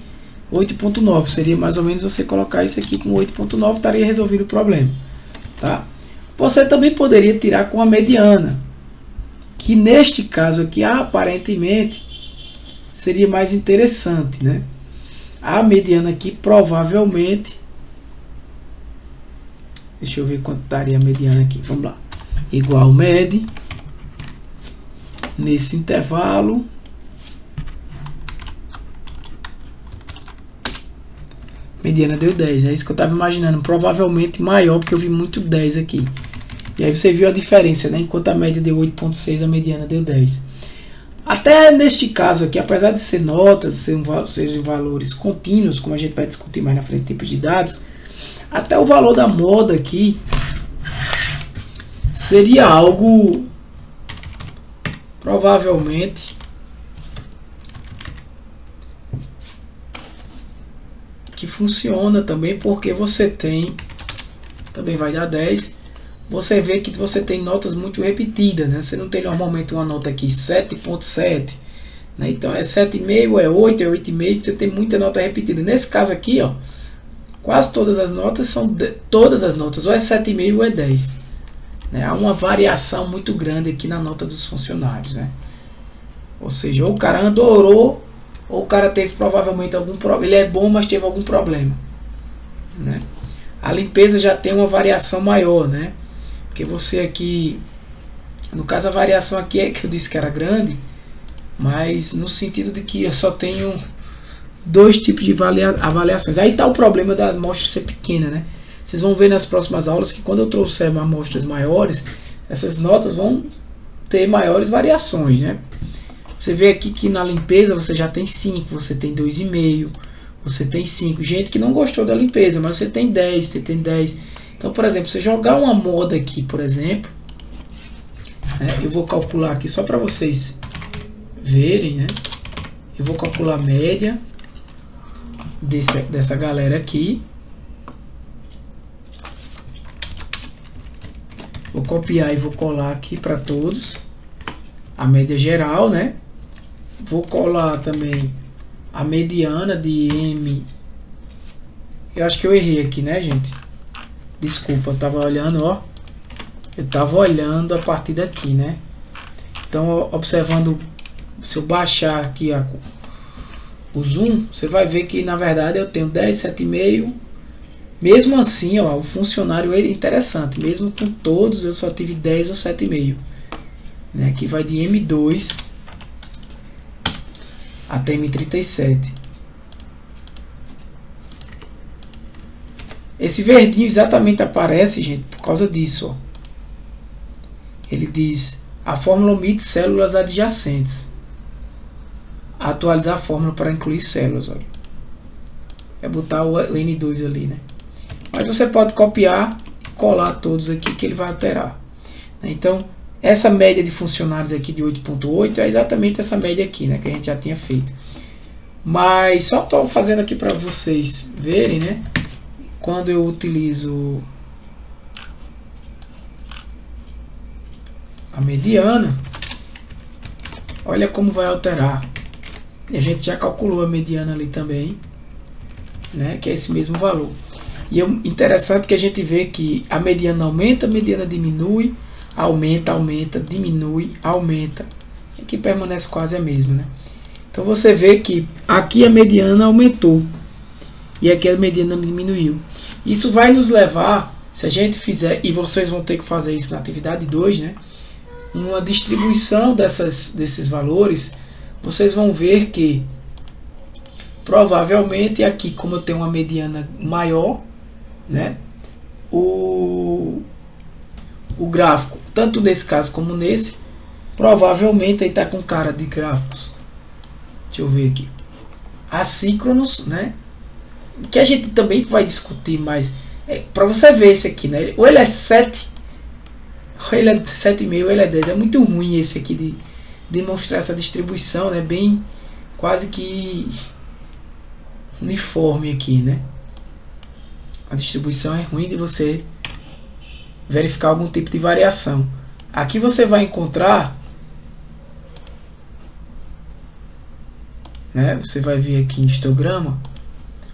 8.9, seria mais ou menos você colocar isso aqui com 8.9, estaria resolvido o problema, tá? Você também poderia tirar com a mediana, que neste caso aqui aparentemente seria mais interessante, né? A mediana aqui provavelmente, deixa eu ver quanto estaria a mediana aqui, vamos lá, igual med, nesse intervalo, mediana deu 10, é isso que eu estava imaginando, provavelmente maior, porque eu vi muito 10 aqui. E aí você viu a diferença, né? Enquanto a média deu 8.6, a mediana deu 10. Até neste caso aqui, apesar de ser notas, sejam valores contínuos, como a gente vai discutir mais na frente, tipos de dados, até o valor da moda aqui seria algo provavelmente que funciona também, porque você tem, também vai dar 10, você vê que você tem notas muito repetidas, né? Você não tem normalmente uma nota aqui 7.7, né? Então é 7,5, é 8, é 8,5, você tem muita nota repetida. Nesse caso aqui, ó, quase todas as notas são todas as notas, ou é 7,5 ou é 10, né? Há uma variação muito grande aqui na nota dos funcionários, né? Ou seja, ou o cara adorou, ou o cara teve provavelmente algum problema. Ele é bom, mas teve algum problema, né? A limpeza já tem uma variação maior, né? Porque você aqui, no caso a variação aqui é que eu disse que era grande, mas no sentido de que eu só tenho dois tipos de avaliações. Aí está o problema da amostra ser pequena, né? Vocês vão ver nas próximas aulas que quando eu trouxer amostras maiores, essas notas vão ter maiores variações, né? Você vê aqui que na limpeza você já tem 5, você tem 2,5, você tem 5. Gente que não gostou da limpeza, mas você tem 10, você tem 10. Então, por exemplo, você jogar uma moda aqui, por exemplo, né, eu vou calcular aqui só para vocês verem, né? Eu vou calcular a média dessa galera aqui. Vou copiar e vou colar aqui para todos. A média geral, né? Vou colar também a mediana de M. Eu acho que eu errei aqui, né, gente? Desculpa, eu tava olhando, ó. Eu tava olhando a partir daqui, né? Então, observando, se eu baixar aqui o zoom, você vai ver que, na verdade, eu tenho 10, 7,5. Mesmo assim, ó, o funcionário é interessante. Mesmo com todos, eu só tive 10 ou 7,5. Né? Aqui vai de M2 até M37. Esse verdinho exatamente aparece, gente, por causa disso. Ó. Ele diz: a fórmula omite células adjacentes. Atualizar a fórmula para incluir células. Olha. É botar o N2 ali, né? Mas você pode copiar e colar todos aqui que ele vai alterar. Então, essa média de funcionários aqui de 8,8 é exatamente essa média aqui, né? Que a gente já tinha feito. Mas só estou fazendo aqui para vocês verem, né? Quando eu utilizo a mediana, olha como vai alterar. E a gente já calculou a mediana ali também, né? Que é esse mesmo valor. E é interessante que a gente vê que a mediana aumenta, a mediana diminui, aumenta, aumenta, diminui, aumenta. E aqui permanece quase a mesma, né? Então você vê que aqui a mediana aumentou e aqui a mediana diminuiu. Isso vai nos levar, se a gente fizer, e vocês vão ter que fazer isso na atividade 2, né? Uma distribuição desses valores, vocês vão ver que provavelmente aqui, como eu tenho uma mediana maior, né? O gráfico, tanto nesse caso como nesse, provavelmente aí está com cara de gráficos. Deixa eu ver aqui. Assíncronos, né? Que a gente também vai discutir, mas para você ver esse aqui, né? Ou ele é 7, ou ele é 7,5, ou ele é 10. É muito ruim esse aqui de demonstrar essa distribuição, né? Bem, quase que uniforme aqui, né? A distribuição é ruim de você verificar algum tipo de variação. Aqui você vai encontrar, né? Você vai vir aqui em histograma.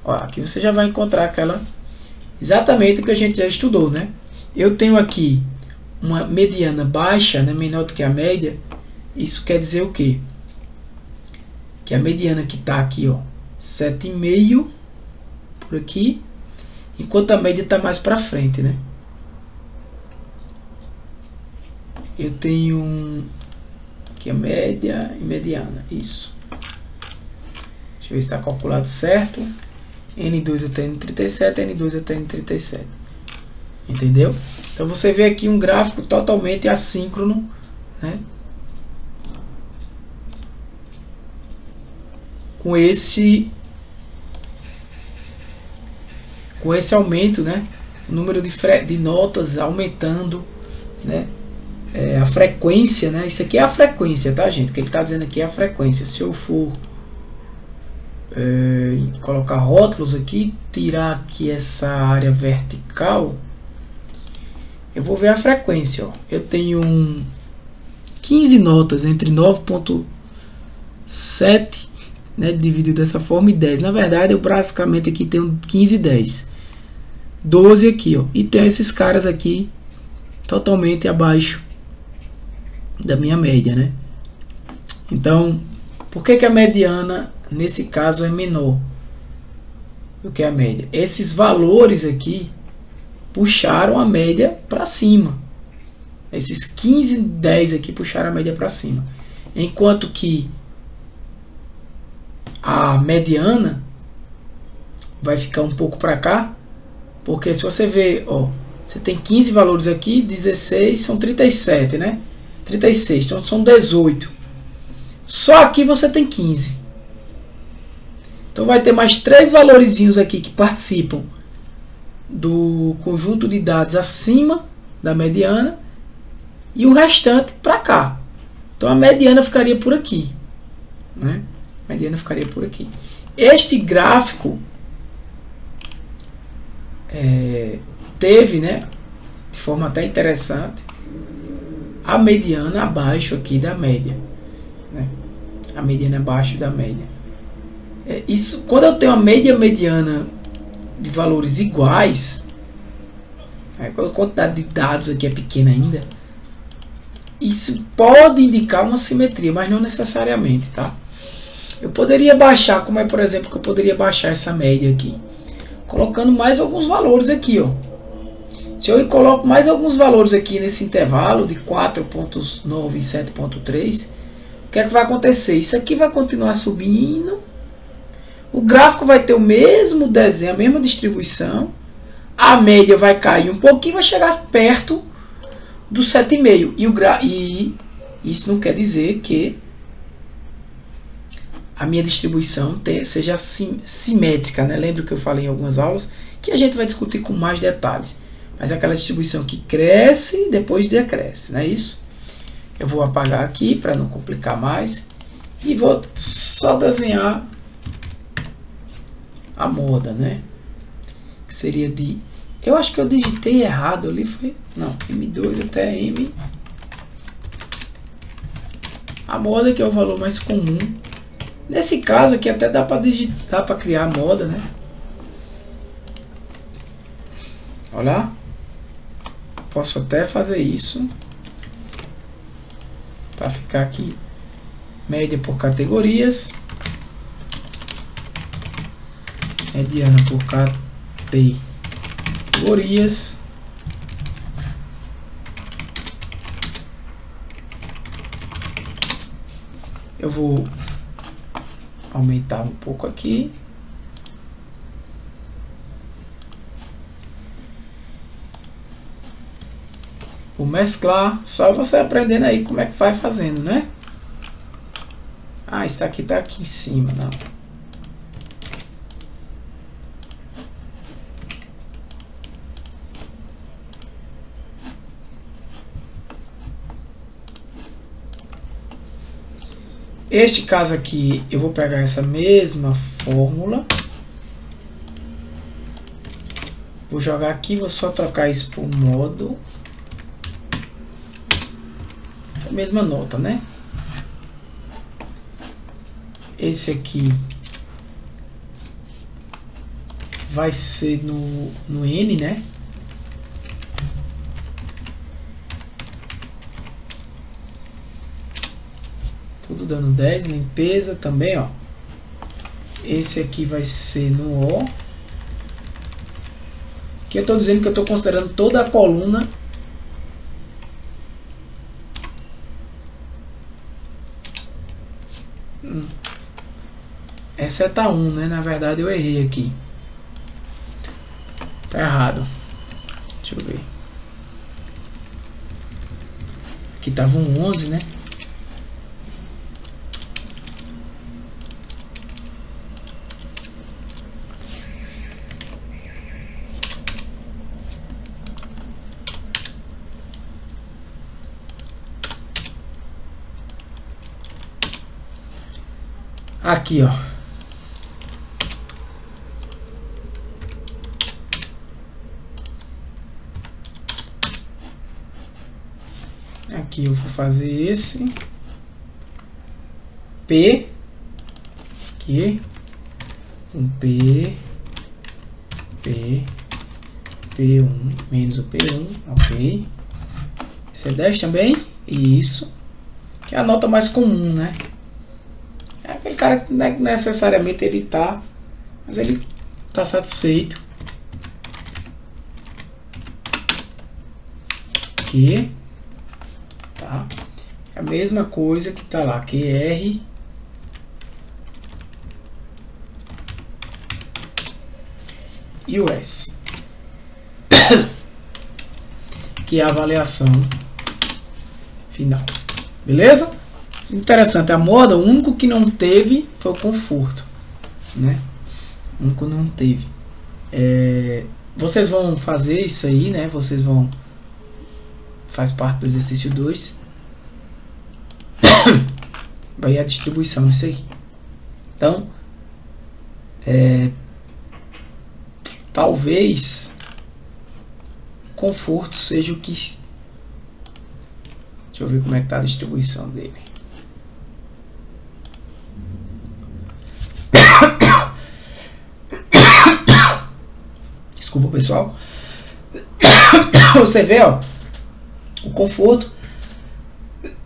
Ó, aqui você já vai encontrar aquela exatamente o que a gente já estudou, né? Eu tenho aqui uma mediana baixa, né, menor do que a média. Isso quer dizer o quê? Que a mediana que está aqui, ó, 7,5 por aqui, enquanto a média está mais para frente, né? Eu tenho aqui a média e mediana, isso. Deixa eu ver se está calculado certo. N2 eu tenho em 37, N2 eu tenho em 37. Entendeu? Então você vê aqui um gráfico totalmente assíncrono, né? Com esse aumento, né? O número de notas aumentando, né? A frequência, né? Isso aqui é a frequência, tá, gente? O que ele está dizendo aqui é a frequência. Se eu for colocar rótulos aqui, tirar aqui essa área vertical, eu vou ver a frequência, ó. Eu tenho 15 notas entre 9,7, né, dividido dessa forma, e 10. Na verdade, eu basicamente aqui tenho 15 e 10. 12 aqui, ó. E tem esses caras aqui totalmente abaixo da minha média, né? Então, por que a mediana nesse caso é menor do que a média? Esses valores aqui puxaram a média para cima. Esses 15 e 10 aqui puxaram a média para cima. Enquanto que a mediana vai ficar um pouco para cá, porque se você ver, ó, você tem 15 valores aqui, 16 são 37, né? 36, então são 18. Só aqui você tem 15. Então vai ter mais 3 valorizinhos aqui que participam do conjunto de dados acima da mediana e o restante para cá. Então a mediana ficaria por aqui, né? A mediana ficaria por aqui. Este gráfico teve, né, de forma até interessante, a mediana abaixo aqui da média, né? A mediana abaixo da média. Isso, quando eu tenho a média mediana de valores iguais, quando a quantidade de dados aqui é pequena ainda, isso pode indicar uma simetria, mas não necessariamente, tá? Eu poderia baixar, como é, por exemplo, que eu poderia baixar essa média aqui, colocando mais alguns valores aqui, ó. Se eu coloco mais alguns valores aqui nesse intervalo de 4.9 e 7.3, o que é que vai acontecer? Isso aqui vai continuar subindo, o gráfico vai ter o mesmo desenho, a mesma distribuição, a média vai cair um pouquinho, vai chegar perto do 7,5. E isso não quer dizer que a minha distribuição seja simétrica, né? Lembra que eu falei em algumas aulas que a gente vai discutir com mais detalhes. Mas é aquela distribuição que cresce e depois decresce, não é isso? Eu vou apagar aqui para não complicar mais. E vou só desenhar a moda, né? Que seria de... Eu acho que eu digitei errado ali, foi... Não, M2 até M. A moda que é o valor mais comum. Nesse caso aqui até dá para digitar, para criar a moda, né? Olha lá. Posso até fazer isso. Para ficar aqui. Média por categorias. Mediana por categorias. Eu vou aumentar um pouco aqui. Vou mesclar. Só você aprendendo aí como é que vai fazendo, né? Ah, isso aqui tá aqui em cima, não. Este caso aqui, eu vou pegar essa mesma fórmula. Vou jogar aqui, vou só trocar isso por modo. A mesma nota, né? Esse aqui vai ser no N, né? Tudo dando 10, limpeza também, ó. Esse aqui vai ser no O. Aqui eu estou dizendo que eu estou considerando toda a coluna. É seta 1, né? Na verdade eu errei aqui. Tá errado. Deixa eu ver. Aqui tava um 11, né? Aqui, ó. Aqui eu vou fazer esse P aqui, um P, P1 menos o P1, ok. Esse é 10 também, isso, que é a nota mais comum, né? É aquele cara que não é necessariamente ele tá, mas ele tá satisfeito. Aqui, tá? É a mesma coisa que tá lá, QR. E o S. Que é a avaliação final. Beleza? Interessante, a moda, o único que não teve foi o conforto, né? O único não teve. Vocês vão fazer isso aí, né? Vocês vão... Faz parte do exercício 2. Vai a distribuição disso aqui. Então, talvez conforto seja o que... Deixa eu ver como é que está a distribuição dele. Desculpa, pessoal. Você vê, ó, o conforto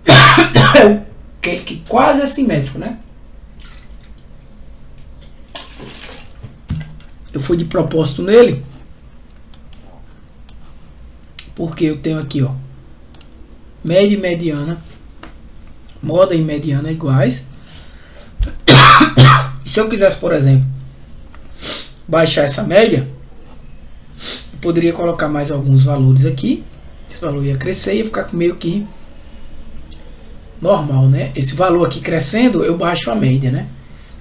é aquele que quase é simétrico, né? Eu fui de propósito nele porque eu tenho aqui, ó, média e mediana, moda e mediana iguais. E se eu quisesse, por exemplo, baixar essa média, eu poderia colocar mais alguns valores aqui. Esse valor ia crescer e ia ficar meio que normal, né? Esse valor aqui crescendo, eu baixo a média, né?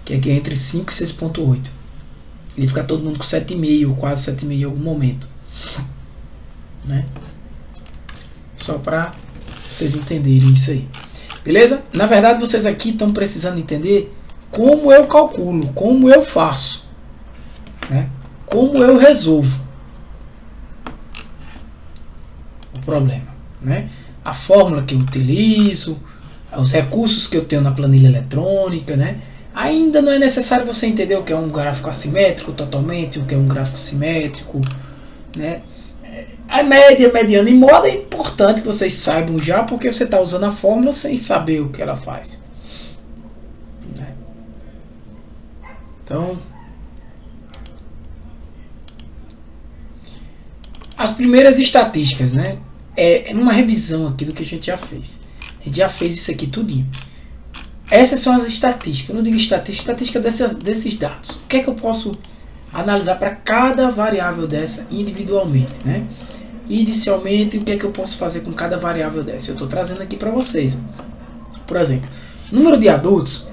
Que aqui é entre 5 e 6,8. Ele fica todo mundo com 7,5, quase 7,5 em algum momento, né? Só para vocês entenderem isso aí. Beleza? Na verdade, vocês aqui estão precisando entender como eu calculo, como eu faço, né? Como eu resolvo o problema, né? A fórmula que eu utilizo, os recursos que eu tenho na planilha eletrônica, né? Ainda não é necessário você entender o que é um gráfico assimétrico totalmente, o que é um gráfico simétrico, né? A média, mediana e moda é importante que vocês saibam já, porque você está usando a fórmula sem saber o que ela faz, né? Então, as primeiras estatísticas, né? É uma revisão aqui do que a gente já fez. A gente já fez isso aqui tudinho. Essas são as estatísticas. Eu não digo estatística desses dados. O que é que eu posso analisar para cada variável dessa individualmente, né? Inicialmente, o que é que eu posso fazer com cada variável dessa? Eu estou trazendo aqui para vocês. Por exemplo, número de adultos.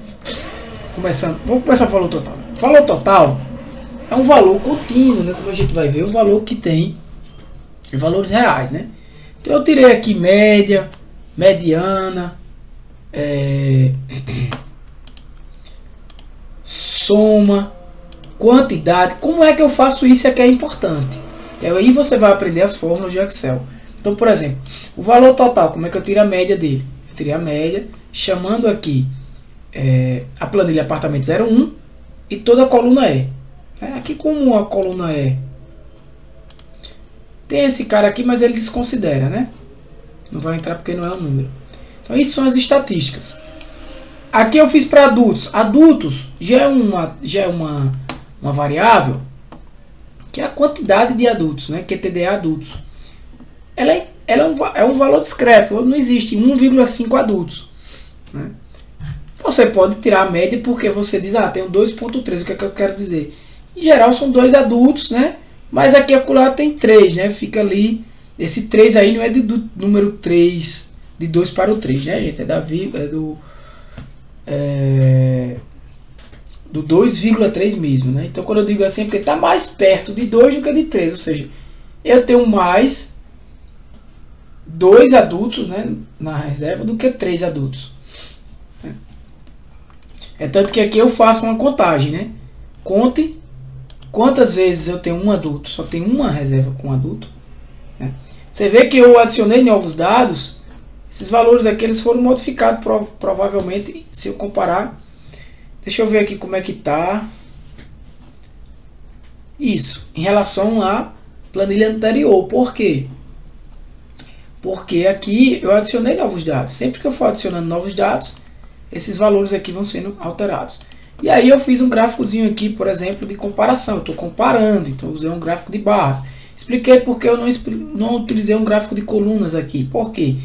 Vamos começar pelo valor total. O valor total é um valor contínuo, né? Como a gente vai ver, um valor que tem valores reais, né? Então eu tirei aqui média, mediana, soma, quantidade. Como é que eu faço isso? É que é importante. E aí você vai aprender as fórmulas de Excel. Então, por exemplo, o valor total, como é que eu tiro a média dele? Eu tirei a média, chamando aqui a planilha apartamento 01 e toda a coluna E. Aqui como a coluna E tem esse cara aqui, mas ele desconsidera, né? Não vai entrar porque não é um número. Então, isso são as estatísticas. Aqui eu fiz para adultos. Adultos já é uma variável que é a quantidade de adultos, né? QTD adultos. Ela é um valor discreto. Não existe 1,5 adultos, né? Você pode tirar a média porque você diz, tenho 2,3. O que é que eu quero dizer? Em geral são 2 adultos, né? Mas aqui acolá tem 3, né? Fica ali. Esse 3 aí não é do número 3, de 2 para o 3, né, gente? Do 2,3 mesmo, né? Então, quando eu digo assim, é porque está mais perto de 2 do que de 3. Ou seja, eu tenho mais 2 adultos, né, na reserva do que 3 adultos. É tanto que aqui eu faço uma contagem, né? Conte quantas vezes eu tenho um adulto. Só tem uma reserva com adulto, né? Você vê que eu adicionei novos dados. Esses valores aqui eles foram modificados provavelmente, se eu comparar. Deixa eu ver aqui como é que tá. Isso, em relação à planilha anterior. Por quê? Porque aqui eu adicionei novos dados. Sempre que eu for adicionando novos dados, esses valores aqui vão sendo alterados. E aí eu fiz um gráficozinho aqui, por exemplo, de comparação. Eu estou comparando, então eu usei um gráfico de barras. Expliquei porque eu não utilizei um gráfico de colunas aqui. Por quê?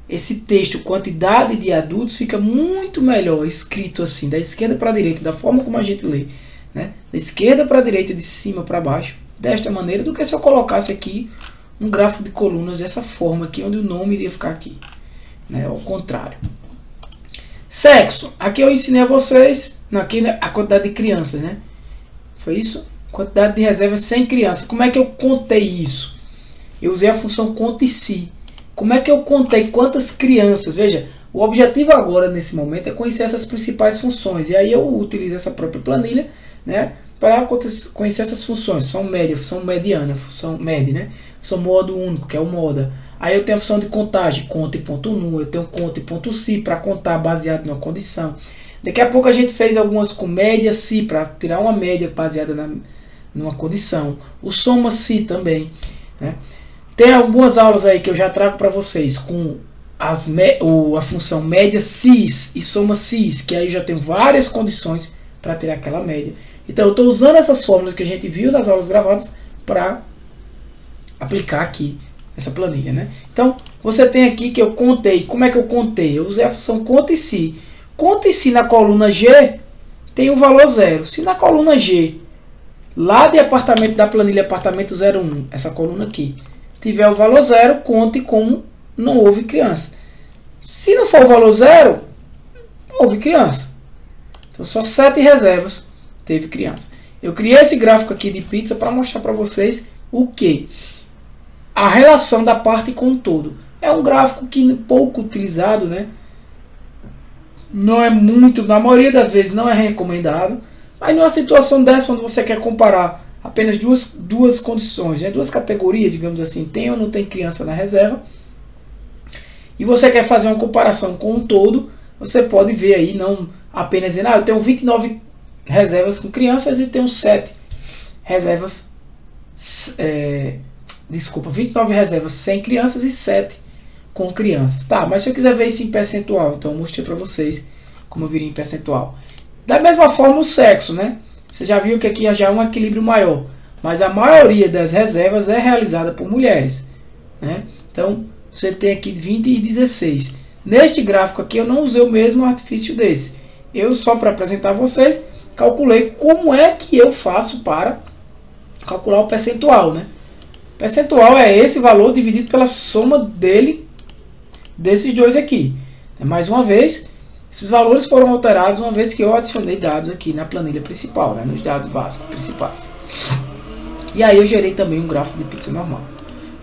Esse texto, quantidade de adultos, fica muito melhor escrito assim, da esquerda para a direita, da forma como a gente lê, né? Da esquerda para a direita, de cima para baixo, desta maneira, do que se eu colocasse aqui um gráfico de colunas dessa forma aqui, onde o nome iria ficar aqui, né? Ao contrário. Sexo. Aqui eu ensinei a vocês, aqui a quantidade de crianças, né? Foi isso? Quantidade de reservas sem criança. Como é que eu contei isso? Eu usei a função conte-se. Como é que eu contei quantas crianças? Veja, o objetivo agora, nesse momento, é conhecer essas principais funções. E aí eu utilizo essa própria planilha, né, para conhecer essas funções. Função média, função mediana, função média, né? sou modo único, que é o moda. Aí eu tenho a função de contagem, conta e ponto nu, eu tenho conta e ponto si para contar baseado numa condição. Daqui a pouco a gente fez algumas com média si para tirar uma média baseada numa condição. O soma si também, né? Tem algumas aulas aí que eu já trago para vocês com a função média cis e soma cis, que aí eu já tenho várias condições para tirar aquela média. Então eu estou usando essas fórmulas que a gente viu nas aulas gravadas para aplicar aqui essa planilha, né? Então você tem aqui que eu contei. Como é que eu contei? Eu usei a função conta e si. Conta e si na coluna G tem o valor 0. Se na coluna G, lá de apartamento da planilha apartamento 01, essa coluna aqui, tiver o valor 0, conte como não houve criança. Se não for o valor 0, não houve criança. Então só 7 reservas teve criança. Eu criei esse gráfico aqui de pizza para mostrar para vocês o que? A relação da parte com o todo. É um gráfico que pouco utilizado, né? Não é muito, na maioria das vezes não é recomendado. Mas numa situação dessa, quando você quer comparar apenas duas condições, né? Duas categorias, digamos assim, tem ou não tem criança na reserva, e você quer fazer uma comparação com o todo, você pode ver aí, não apenas dizendo, eu tenho 29 reservas com crianças e tenho 7 reservas, 29 reservas sem crianças e 7 com crianças. Tá, mas se eu quiser ver isso em percentual, então eu mostrei para vocês como eu viria em percentual. Da mesma forma o sexo, né? Você já viu que aqui já é um equilíbrio maior, mas a maioria das reservas é realizada por mulheres, né? Então você tem aqui 20 e 16. Neste gráfico aqui eu não usei o mesmo artifício desse. Eu só para apresentar a vocês calculei como é que eu faço para calcular o percentual, né? O percentual é esse valor dividido pela soma desses dois aqui. Mais uma vez, esses valores foram alterados uma vez que eu adicionei dados aqui na planilha principal, né, nos dados básicos principais. E aí eu gerei também um gráfico de pizza normal,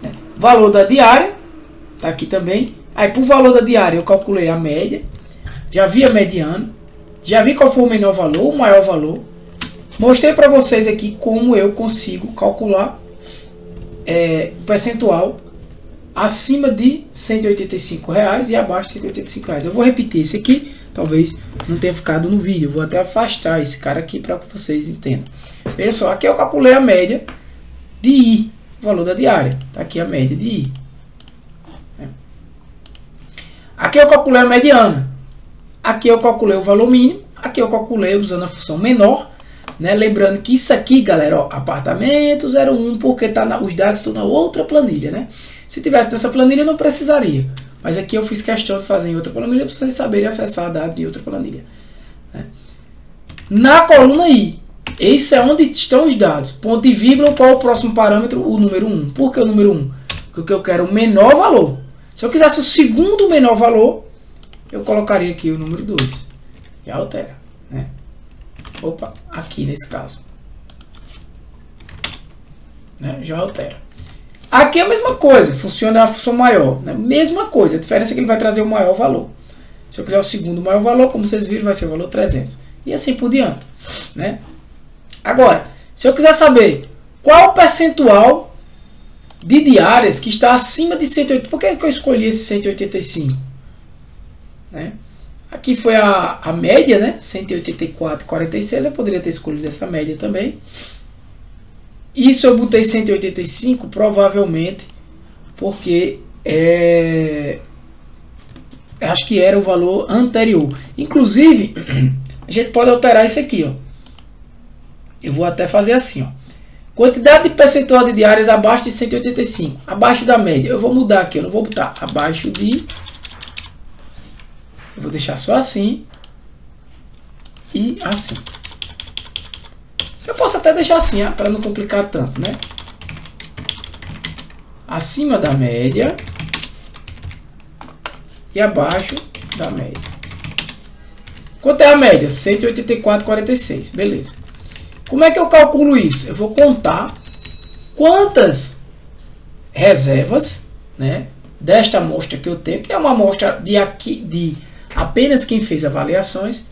né? Valor da diária, está aqui também. Aí por valor da diária eu calculei a média, já vi a mediana, já vi qual foi o menor valor, o maior valor. Mostrei para vocês aqui como eu consigo calcular o percentual acima de R$ 185 e abaixo de R$ 185. Eu vou repetir esse aqui, talvez não tenha ficado no vídeo. Eu vou até afastar esse cara aqui para que vocês entendam. Veja só, aqui eu calculei a média de I, o valor da diária. Está aqui a média de I. Aqui eu calculei a mediana. Aqui eu calculei o valor mínimo. Aqui eu calculei usando a função menor. Né? Lembrando que isso aqui, galera, ó, apartamento 01, porque os dados estão na outra planilha, né? Se tivesse nessa planilha, não precisaria. Mas aqui eu fiz questão de fazer em outra planilha, para vocês saberem acessar dados em outra planilha, né? Na coluna I, esse é onde estão os dados. Ponto e vírgula, qual é o próximo parâmetro? O número 1. Por que o número 1? Porque eu quero o menor valor. Se eu quisesse o segundo menor valor, eu colocaria aqui o número 2. Já altera, né? Opa, aqui nesse caso, né? Já altera. Aqui é a mesma coisa, funciona a função maior, né? Mesma coisa, a diferença é que ele vai trazer o maior valor. Se eu quiser o segundo maior valor, como vocês viram, vai ser o valor 300. E assim por diante, né? Agora, se eu quiser saber qual o percentual de diárias que está acima de 180, por que eu escolhi esse 185? Né? Aqui foi a média, né? 184,46. Eu poderia ter escolhido essa média também. Isso eu botei 185 provavelmente porque acho que era o valor anterior. Inclusive, a gente pode alterar isso aqui, ó. Eu vou até fazer assim, ó. Quantidade de percentual de diárias abaixo de 185. Abaixo da média. Eu vou mudar aqui, eu não vou botar abaixo de... Eu vou deixar só assim e assim. Eu posso até deixar assim, para não complicar tanto, né? Acima da média e abaixo da média. Quanto é a média? 184,46. Beleza. Como é que eu calculo isso? Eu vou contar quantas reservas, né, desta amostra que eu tenho, que é uma amostra de apenas quem fez avaliações,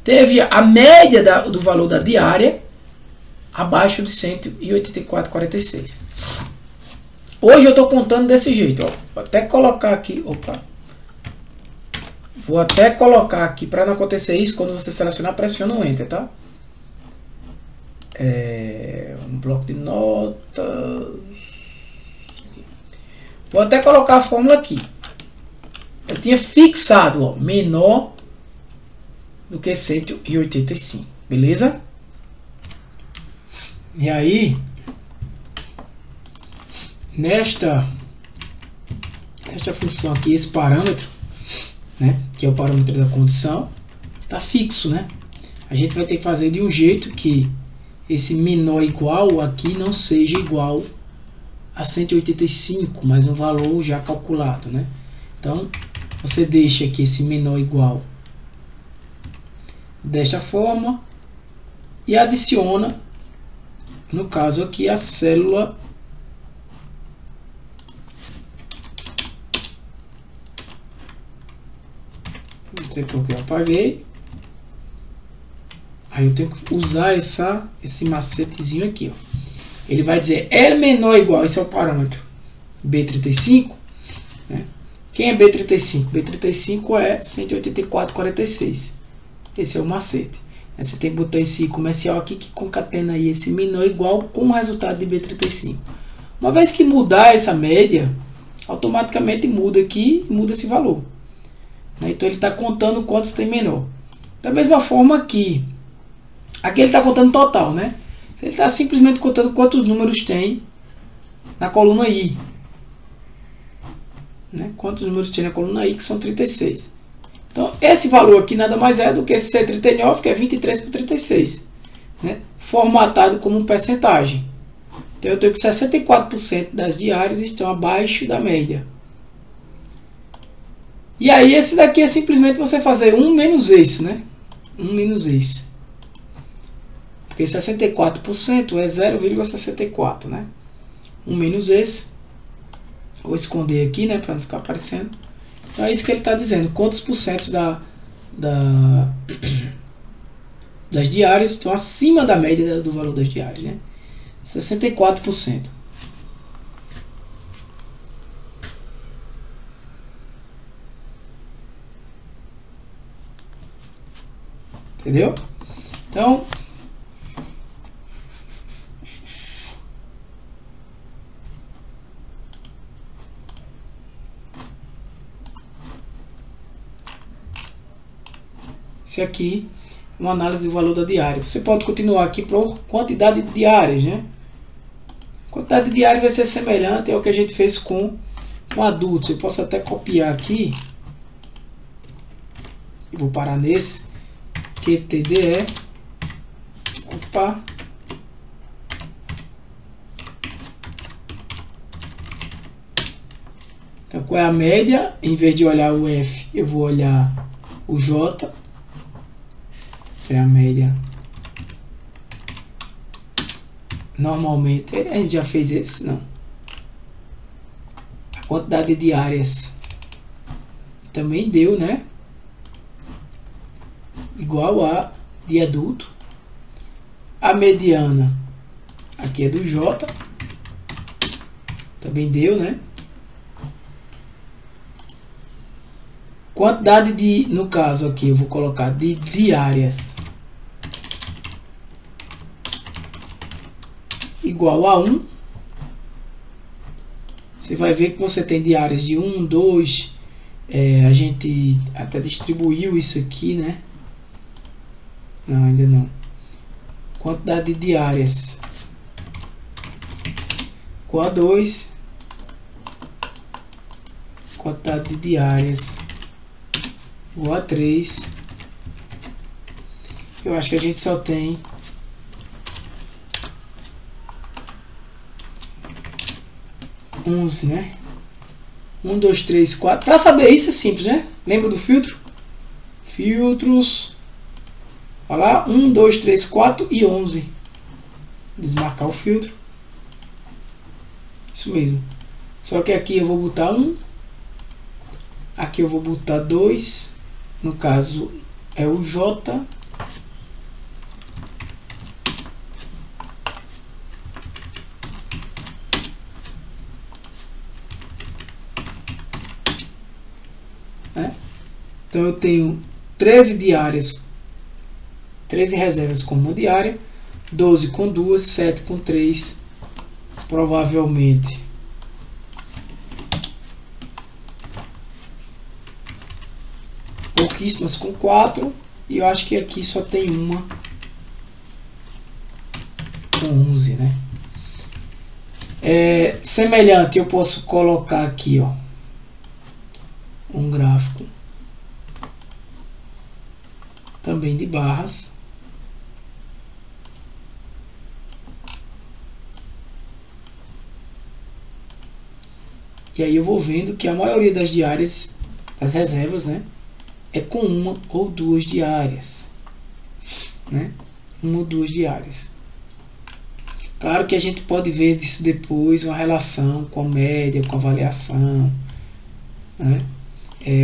teve a média do valor da diária abaixo de 184,46. Hoje eu estou contando desse jeito, ó. Vou até colocar aqui, opa. Vou até colocar aqui, para não acontecer isso, quando você selecionar, pressiona o Enter, tá? Um bloco de notas. Vou até colocar a fórmula aqui. Eu tinha fixado, ó, menor do que 185, beleza? E aí, nesta função aqui, esse parâmetro, né, que é o parâmetro da condição, tá fixo, né? A gente vai ter que fazer de um jeito que esse menor igual aqui não seja igual a 185, mas um valor já calculado, né? Então, você deixa aqui esse menor igual desta forma e adiciona, no caso aqui, a célula não sei porque eu apaguei. Aí eu tenho que usar esse macetezinho aqui, ó. Ele vai dizer L menor ou igual, esse é o parâmetro B35, né? Quem é B35? B35 é 184,46. Esse é o macete. Você tem que botar esse comercial aqui que concatena aí esse menor ou igual com o resultado de B35. Uma vez que mudar essa média, automaticamente muda aqui e muda esse valor. Então ele está contando quantos tem menor. Da mesma forma aqui. Aqui ele está contando total, né? Ele está simplesmente contando quantos números tem na coluna I. Né? Quantos números tem na coluna I, que são 36. Então, esse valor aqui nada mais é do que esse C39, que é 23 por 36. Né? Formatado como um percentagem. Então, eu tenho que 64% das diárias estão abaixo da média. E aí, esse daqui é simplesmente você fazer 1 menos esse, né? 1 menos esse. Porque 64% é 0,64, né? 1 menos esse. Vou esconder aqui, né? Para não ficar aparecendo. Então é isso que ele está dizendo. Quantos por cento das diárias estão acima da média do valor das diárias, né? 64%. Entendeu? Então, esse aqui é uma análise do valor da diária. Você pode continuar aqui por quantidade de diárias, né? Quantidade de diárias vai ser semelhante ao que a gente fez com adultos. Eu posso até copiar aqui. E vou parar nesse. QTDE. Opa. Então, qual é a média? Em vez de olhar o F, eu vou olhar o J. É a média. Normalmente, a gente já fez esse, não. A quantidade de diárias também deu, né? Igual a de adulto. A mediana aqui é do J. Também deu, né? Quantidade de, no caso aqui, eu vou colocar de diárias igual a 1. Você vai ver que você tem diárias de 1, 2. A gente até distribuiu isso aqui, né? Não, ainda não. Quantidade de diárias igual a 2. Quantidade de diárias igual a 3. Eu acho que a gente só tem 11, né? 1, 2, 3, 4. Para saber isso é simples, né? Lembra do filtro? Filtros. Olha lá. 1, 2, 3, 4 e 11. Desmarcar o filtro. Isso mesmo. Só que aqui eu vou botar 1. Aqui eu vou botar 2. No caso é o J. Então eu tenho 13 diárias, 13 reservas com uma diária, 12 com 2, 7 com 3, provavelmente. Pouquíssimas com 4, e eu acho que aqui só tem uma com 11, né? Semelhante, eu posso colocar aqui, ó, um gráfico também de barras. E aí eu vou vendo que a maioria das diárias, das reservas, né, é com uma ou duas diárias, né? Uma ou duas diárias. Claro que a gente pode ver disso depois uma relação com a média, com a avaliação, né?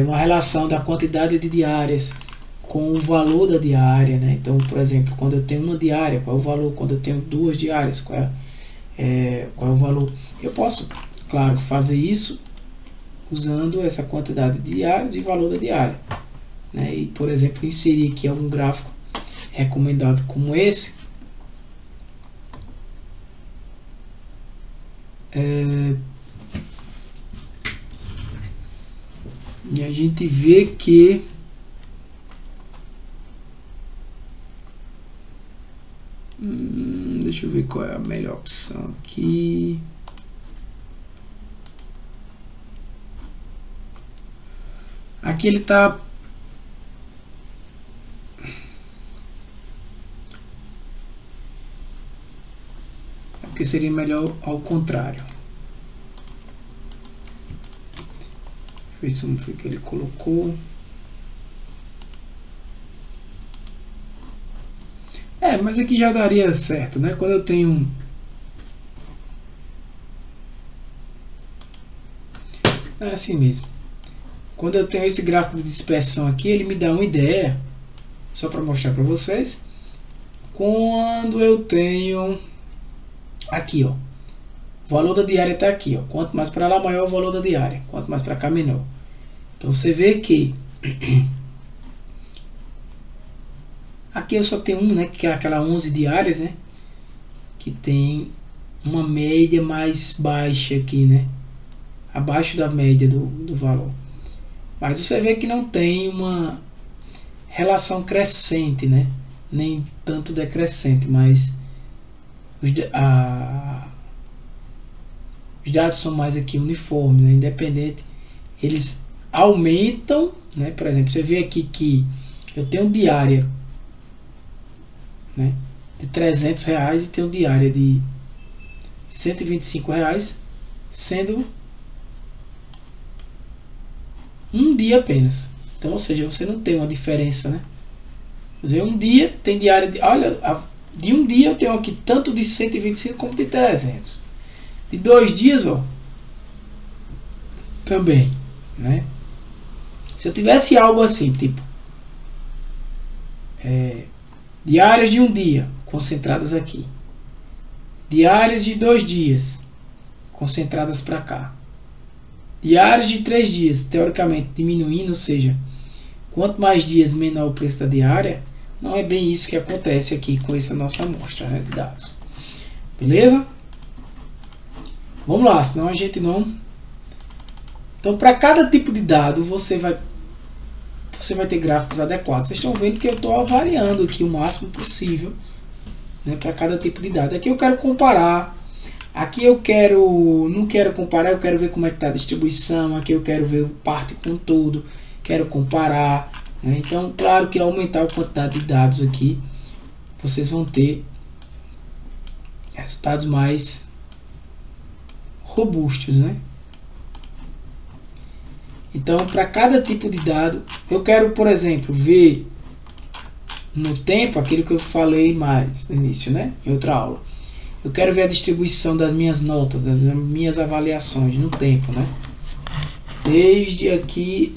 Uma relação da quantidade de diárias com o valor da diária, né? Então, por exemplo, quando eu tenho uma diária, qual é o valor? Quando eu tenho duas diárias, qual é o valor? Eu posso, claro, fazer isso usando essa quantidade de diárias e valor da diária, né? E, por exemplo, inserir aqui algum gráfico recomendado como esse. E a gente vê que deixa eu ver qual é a melhor opção aqui. Aqui ele está porque seria melhor ao contrário. Deixa eu ver se foi que ele colocou. Mas aqui já daria certo, né? Quando eu tenho é assim mesmo. Quando eu tenho esse gráfico de dispersão aqui, ele me dá uma ideia, só para mostrar para vocês. Quando eu tenho aqui, ó, o valor da diária está aqui, ó. Quanto mais para lá, maior o valor da diária. Quanto mais para cá, menor. Então você vê que aqui eu só tenho né, que é aquela 11 diárias, né, que tem uma média mais baixa aqui, né, abaixo da média do valor. Mas você vê que não tem uma relação crescente, né, nem tanto decrescente, mas os dados são mais aqui uniformes, né, independente, eles aumentam, né, por exemplo, você vê aqui que eu tenho diária, né, de R$300 e tenho diária de R$125, sendo um dia apenas. Então, ou seja, você não tem uma diferença, né? Você um dia tem diária de, olha, de um dia eu tenho aqui tanto de 125 como de 300. De 2 dias, ó, também, né? Se eu tivesse algo assim, tipo diárias de um dia concentradas aqui, diárias de 2 dias concentradas para cá, diárias de 3 dias teoricamente diminuindo, ou seja, quanto mais dias menor o preço da diária. Não é bem isso que acontece aqui com essa nossa amostra, né, de dados. Beleza? Vamos lá, senão a gente não... Então, para cada tipo de dado, você vai ter gráficos adequados. Vocês estão vendo que eu estou variando aqui o máximo possível, né, para cada tipo de dado. Aqui eu quero comparar. Aqui eu não quero comparar, eu quero ver como é que está a distribuição. Aqui eu quero ver parte com todo. Quero comparar, né? Então, claro que ao aumentar a quantidade de dados aqui, vocês vão ter resultados mais robustos, né? Então, para cada tipo de dado, eu quero, por exemplo, ver no tempo, aquilo que eu falei mais no início, né? Em outra aula. Eu quero ver a distribuição das minhas notas, das minhas avaliações no tempo, né? Desde aqui,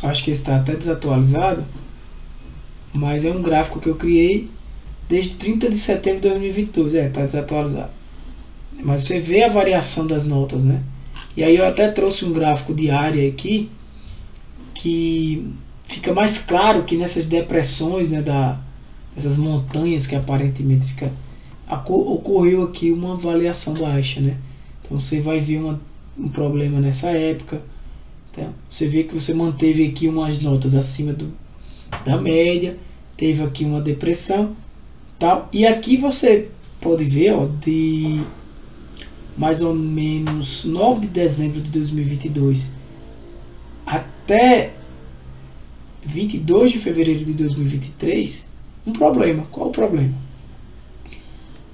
acho que está até desatualizado, mas é um gráfico que eu criei desde 30 de setembro de 2022, está desatualizado. Mas você vê a variação das notas, né? E aí eu até trouxe um gráfico de área aqui, que fica mais claro que nessas depressões, né, dessas montanhas que aparentemente ocorreu aqui uma variação baixa, né? Então você vai ver um problema nessa época. Então, você vê que você manteve aqui umas notas acima da média, teve aqui uma depressão, tal. E aqui você pode ver, ó, de mais ou menos 9 de dezembro de 2022 até 22 de fevereiro de 2023, um problema. Qual o problema?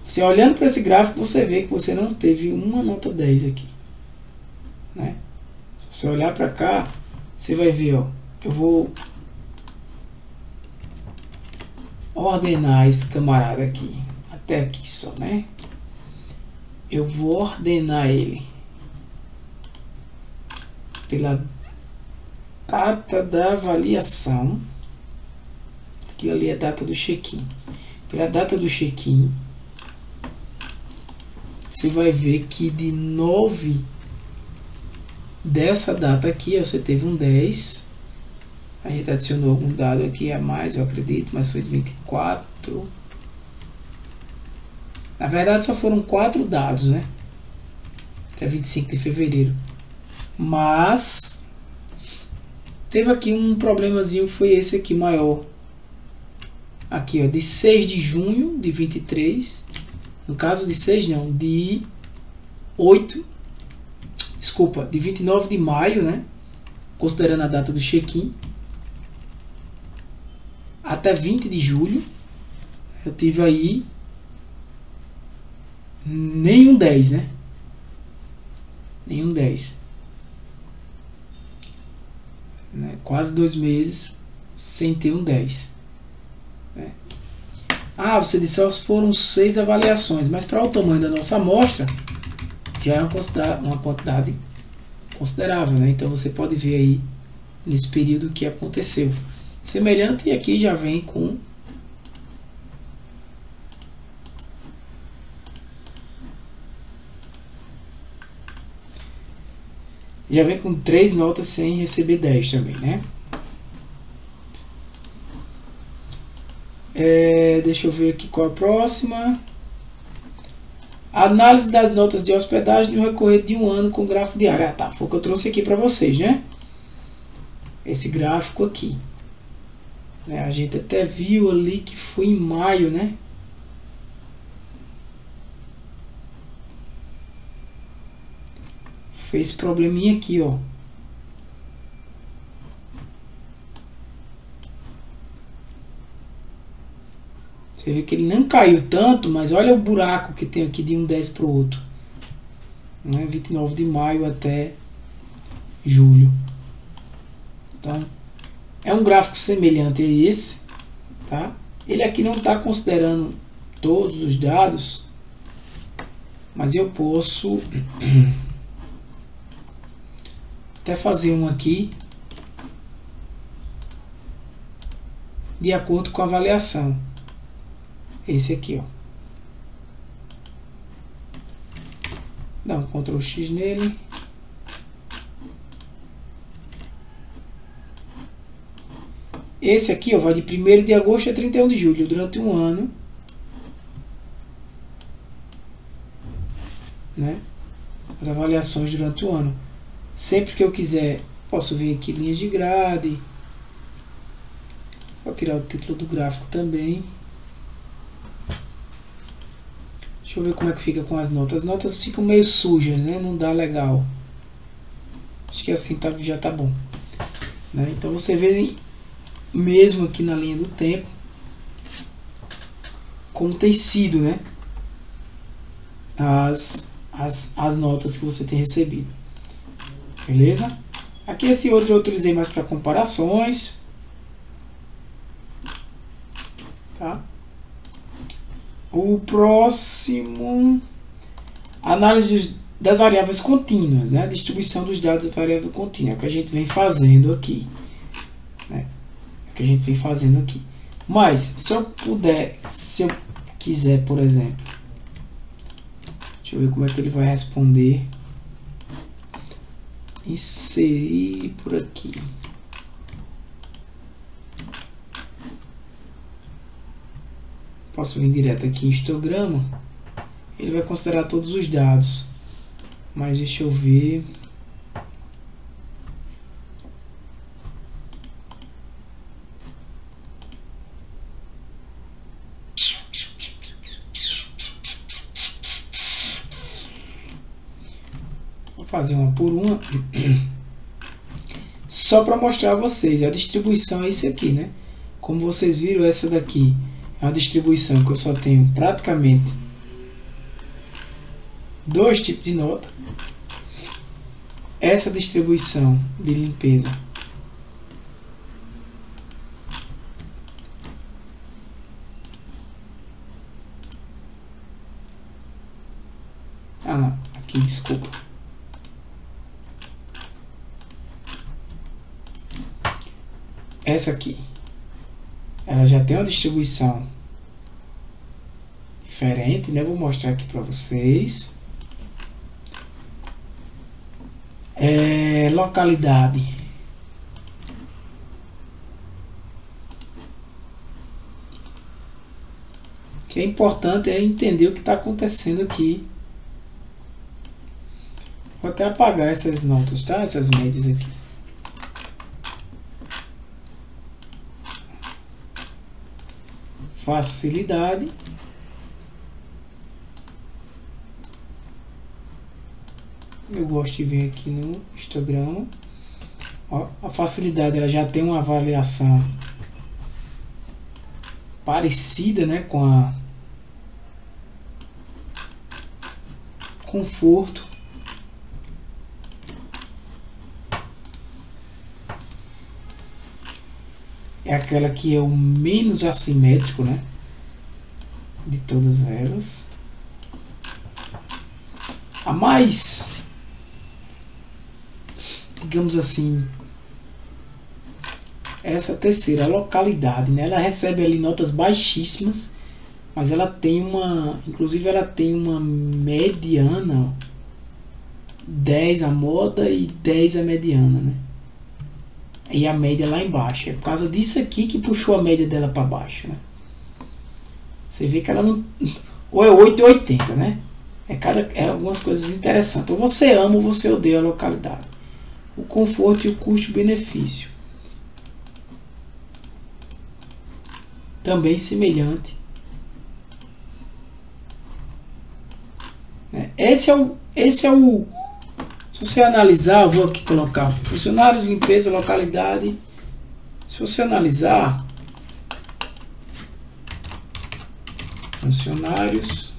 Você olhando para esse gráfico, você vê que você não teve uma nota 10 aqui, né? Se você olhar para cá, você vai ver, ó, eu vou ordenar esse camarada aqui, até aqui só, né? Eu vou ordenar ele pela data da avaliação. Aquilo ali é a data do check-in. Pela data do check-in, você vai ver que de 9 dessa data aqui, você teve um 10. A gente adicionou algum dado aqui a mais, eu acredito, mas foi de 24. Na verdade, só foram 4 dados, né? Até 25 de fevereiro. Mas teve aqui um problemazinho, foi esse aqui maior. Aqui, ó, de 6 de junho de 23. No caso de 6 não, de 8. Desculpa, de 29 de maio, né? Considerando a data do check-in. Até 20 de julho. Eu tive aí nenhum 10, né? Nenhum 10. Né? Quase 2 meses sem ter um 10. Né? Ah, você disse que foram 6 avaliações, mas para o tamanho da nossa amostra já é uma quantidade considerável, né? Então você pode ver aí nesse período o que aconteceu. Semelhante, e aqui já vem com já vem com 3 notas sem receber 10 também, né? Deixa eu ver aqui qual a próxima. Análise das notas de hospedagem no recorrer de um ano com gráfico diário. Ah, tá. Foi o que eu trouxe aqui para vocês, né? Esse gráfico aqui. A gente até viu ali que foi em maio, né? Fez probleminha aqui, ó. Você vê que ele não caiu tanto, mas olha o buraco que tem aqui de um 10 para o outro. 29 de maio até julho. Então, é um gráfico semelhante a esse, tá? Ele aqui não está considerando todos os dados, mas eu posso até fazer um aqui de acordo com a avaliação. Esse aqui, ó. Dá um Ctrl X nele. Esse aqui, ó, vai de 1º de agosto a 31 de julho, durante um ano. Né? As avaliações durante o ano. Sempre que eu quiser, posso vir aqui linhas de grade. Vou tirar o título do gráfico também. Deixa eu ver como é que fica com as notas. As notas ficam meio sujas, né? Não dá legal. Acho que assim já tá bom. Né? Então você vê mesmo aqui na linha do tempo como tem sido, né? As notas que você tem recebido. Beleza? Aqui esse outro eu utilizei mais para comparações. Tá? O próximo, análise das variáveis contínuas, né? Distribuição dos dados da variável contínua, é o que a gente vem fazendo aqui, né? É o que a gente vem fazendo aqui. Mas se eu quiser, por exemplo, Deixa eu ver como é que ele vai responder. Inserir por aqui. Posso vir direto aqui em histograma. Ele vai considerar todos os dados. Mas deixa eu ver. Vou fazer uma por uma. Só para mostrar a vocês. A distribuição é isso aqui, né? Como vocês viram, essa daqui é uma distribuição que eu só tenho praticamente 2 tipos de nota. Essa distribuição de limpeza não, aqui, desculpa. Essa aqui, ela já tem uma distribuição diferente, né? Vou mostrar aqui para vocês. Localidade. O que é importante é entender o que está acontecendo aqui. Vou até apagar essas notas, tá? Essas médias aqui. Facilidade. Eu gosto de vir aqui no histograma. Ó, a facilidade ela já tem uma avaliação parecida, né, com a conforto. É aquela que é o menos assimétrico, né, de todas elas. A mais, digamos assim, essa terceira, a localidade, né? Ela recebe ali notas baixíssimas, mas ela tem uma, inclusive ela tem uma mediana, 10 a moda e 10 a mediana, né? E a média lá embaixo. É por causa disso aqui que puxou a média dela para baixo, né? Você vê que ela não, ou é 8 ou 80, né? É algumas coisas interessantes. Ou você ama ou você odeia a localidade. O conforto e o custo-benefício. Também semelhante. Esse é o... Se você analisar, eu vou aqui colocar funcionários, limpeza, localidade. Se você analisar... Funcionários...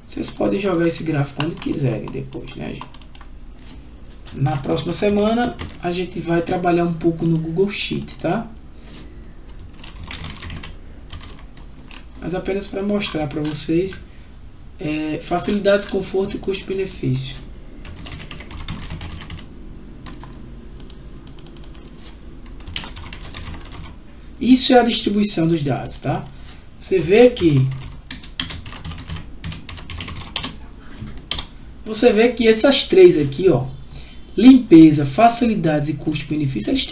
Vocês podem jogar esse gráfico quando quiserem depois, né, gente? Na próxima semana a gente vai trabalhar um pouco no Google Sheet, tá? Mas apenas para mostrar para vocês facilidades, conforto e custo-benefício. Isso é a distribuição dos dados, tá? Você vê que essas três aqui, ó, limpeza, facilidades e custo-benefício, eles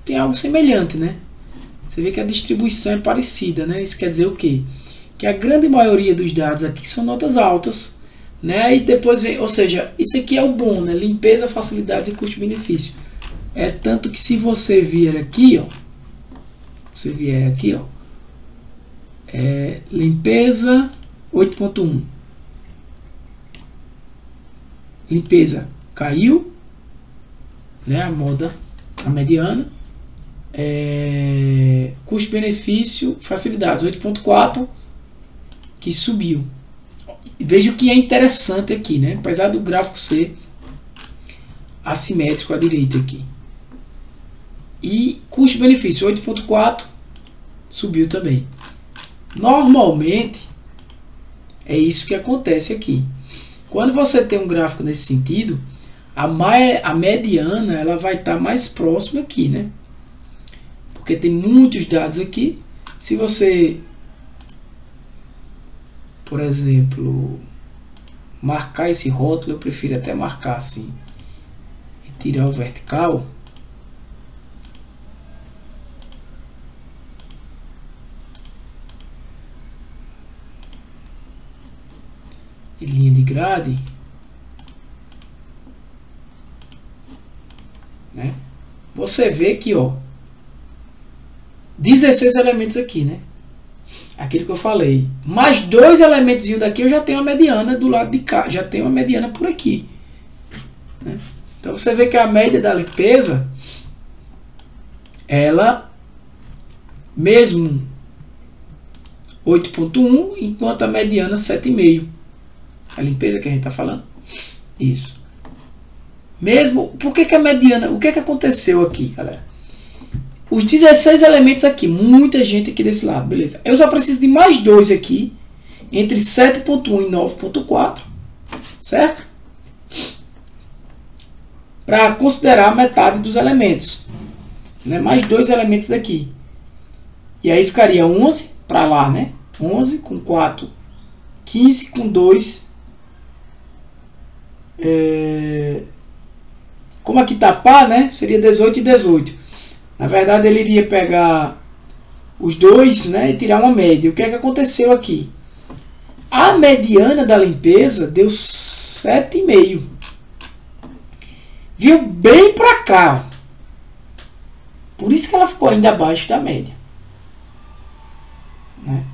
têm algo semelhante, né? Você vê que a distribuição é parecida, né? Isso quer dizer o quê? Que a grande maioria dos dados aqui são notas altas, né? E depois vem, ou seja, isso aqui é o bom, né? Limpeza, facilidades e custo-benefício. É tanto que se você vier aqui, ó, limpeza 8.1, limpeza caiu, né? A moda, a mediana. Custo-benefício, facilidades 8.4, que subiu. Veja o que é interessante aqui, né? Apesar do gráfico ser assimétrico à direita aqui. E custo-benefício 8.4 subiu também. Normalmente é isso que acontece aqui. Quando você tem um gráfico nesse sentido, a mediana ela vai estar mais próxima aqui, né? Porque tem muitos dados aqui. Se você por exemplo, marcar esse rótulo, eu prefiro até marcar assim e tirar o vertical. E linha de grade, né? Você vê que, ó, 16 elementos aqui, né? Aquilo que eu falei. Mais 2 elementos daqui, eu já tenho a mediana do lado de cá. Já tenho a mediana por aqui, né? Então você vê que a média da limpeza, ela, mesmo 8.1, enquanto a mediana 7,5. A limpeza que a gente está falando. Isso. Mesmo, por que a mediana, o que aconteceu aqui, galera? Os 16 elementos aqui, muita gente aqui desse lado, beleza. Eu só preciso de mais 2 aqui, entre 7.1 e 9.4, certo? Para considerar a metade dos elementos, né? Mais 2 elementos daqui. E aí ficaria 11 para lá, né? 11 com 4, 15 com 2. Como aqui tá par, né? Seria 18 e 18. Na verdade, ele iria pegar os dois, né, e tirar uma média. O que é que aconteceu aqui? A mediana da limpeza deu 7,5. Viu bem para cá. Por isso que ela ficou ainda abaixo da média, né?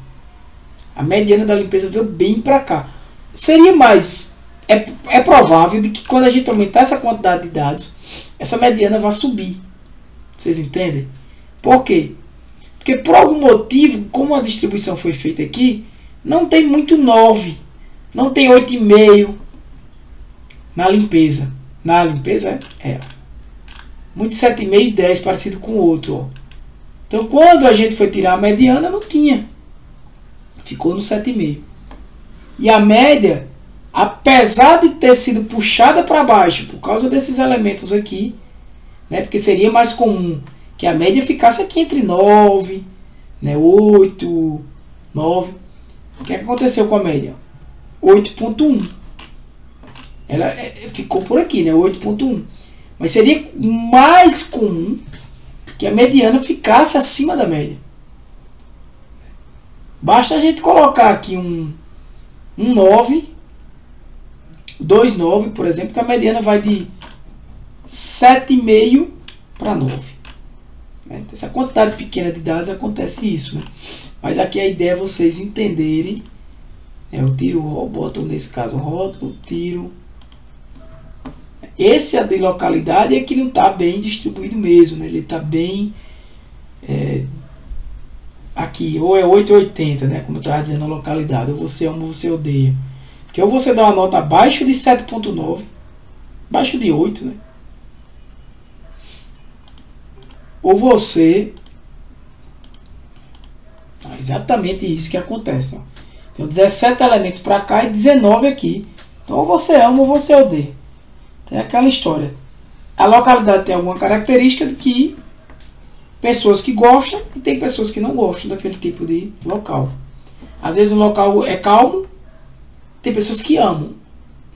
A mediana da limpeza veio bem para cá. Seria mais... É provável de que quando a gente aumentar essa quantidade de dados, essa mediana vai subir. Vocês entendem? Por quê? Porque por algum motivo, como a distribuição foi feita aqui, não tem muito 9. Não tem 8,5 na limpeza. Na limpeza é. Muito 7,5 e 10, parecido com o outro. Ó. Então quando a gente foi tirar a mediana, não tinha. Ficou no 7,5. E a média, apesar de ter sido puxada para baixo por causa desses elementos aqui, né, porque seria mais comum que a média ficasse aqui entre 9, né, 8, 9. O que aconteceu com a média? 8.1. Ela ficou por aqui, né, 8.1. Mas seria mais comum que a mediana ficasse acima da média. Basta a gente colocar aqui um 9, 2,9, por exemplo, que a mediana vai de 7,5 para 9. Essa quantidade pequena de dados acontece isso, né? Mas aqui a ideia é vocês entenderem. Eu tiro, boto nesse caso rótulo, tiro. Esse é de localidade é que não está bem distribuído mesmo, né? Ele está bem aqui, ou é 8 ou 80, né? Como eu estava dizendo, a localidade, ou você ama ou você odeia. Porque ou você dá uma nota abaixo de 7.9, abaixo de 8, né? Ou você... É exatamente isso que acontece. Ó. Tem 17 elementos para cá e 19 aqui. Então ou você ama ou você odeia. Tem aquela história. A localidade tem alguma característica de que pessoas que gostam e tem pessoas que não gostam daquele tipo de local. Às vezes o local é calmo, tem pessoas que amam.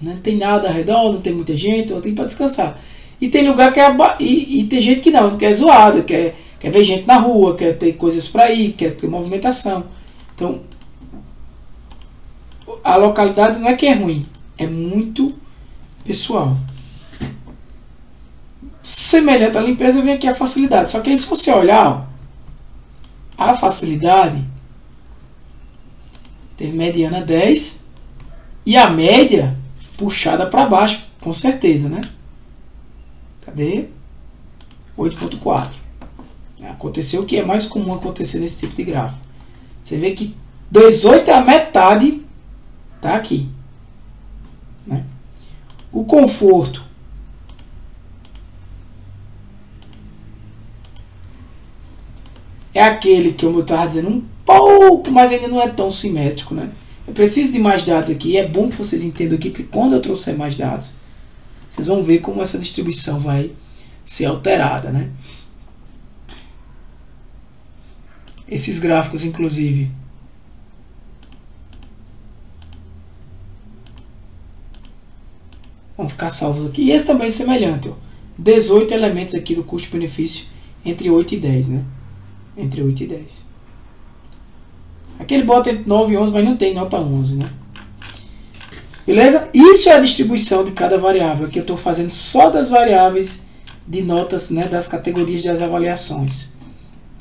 Não tem nada ao redor, não tem muita gente, ou tem para descansar. E tem lugar que é... E tem gente que não quer zoada, quer ver gente na rua, quer ter coisas para ir, quer ter movimentação. Então, a localidade não é que é ruim, é muito pessoal. Semelhante à limpeza, vem aqui a facilidade. Só que aí, se você olhar, ó, a facilidade teve mediana 10 e a média puxada para baixo, com certeza, né? Cadê? 8.4. Aconteceu o que é mais comum acontecer nesse tipo de gráfico. Você vê que 18 é a metade, tá aqui, né? O conforto é aquele que eu estava dizendo um pouco, mas ainda não é tão simétrico, né? Eu preciso de mais dados aqui. É bom que vocês entendam aqui, porque quando eu trouxer mais dados, vocês vão ver como essa distribuição vai ser alterada, né? Esses gráficos, inclusive, vão ficar salvos aqui. E esse também é semelhante, ó. 18 elementos aqui do custo-benefício entre 8 e 10, né? Entre 8 e 10. Aqui ele bota entre 9 e 11, mas não tem nota 11, né? Beleza? Isso é a distribuição de cada variável. Aqui eu estou fazendo só das variáveis de notas, né, das categorias das avaliações.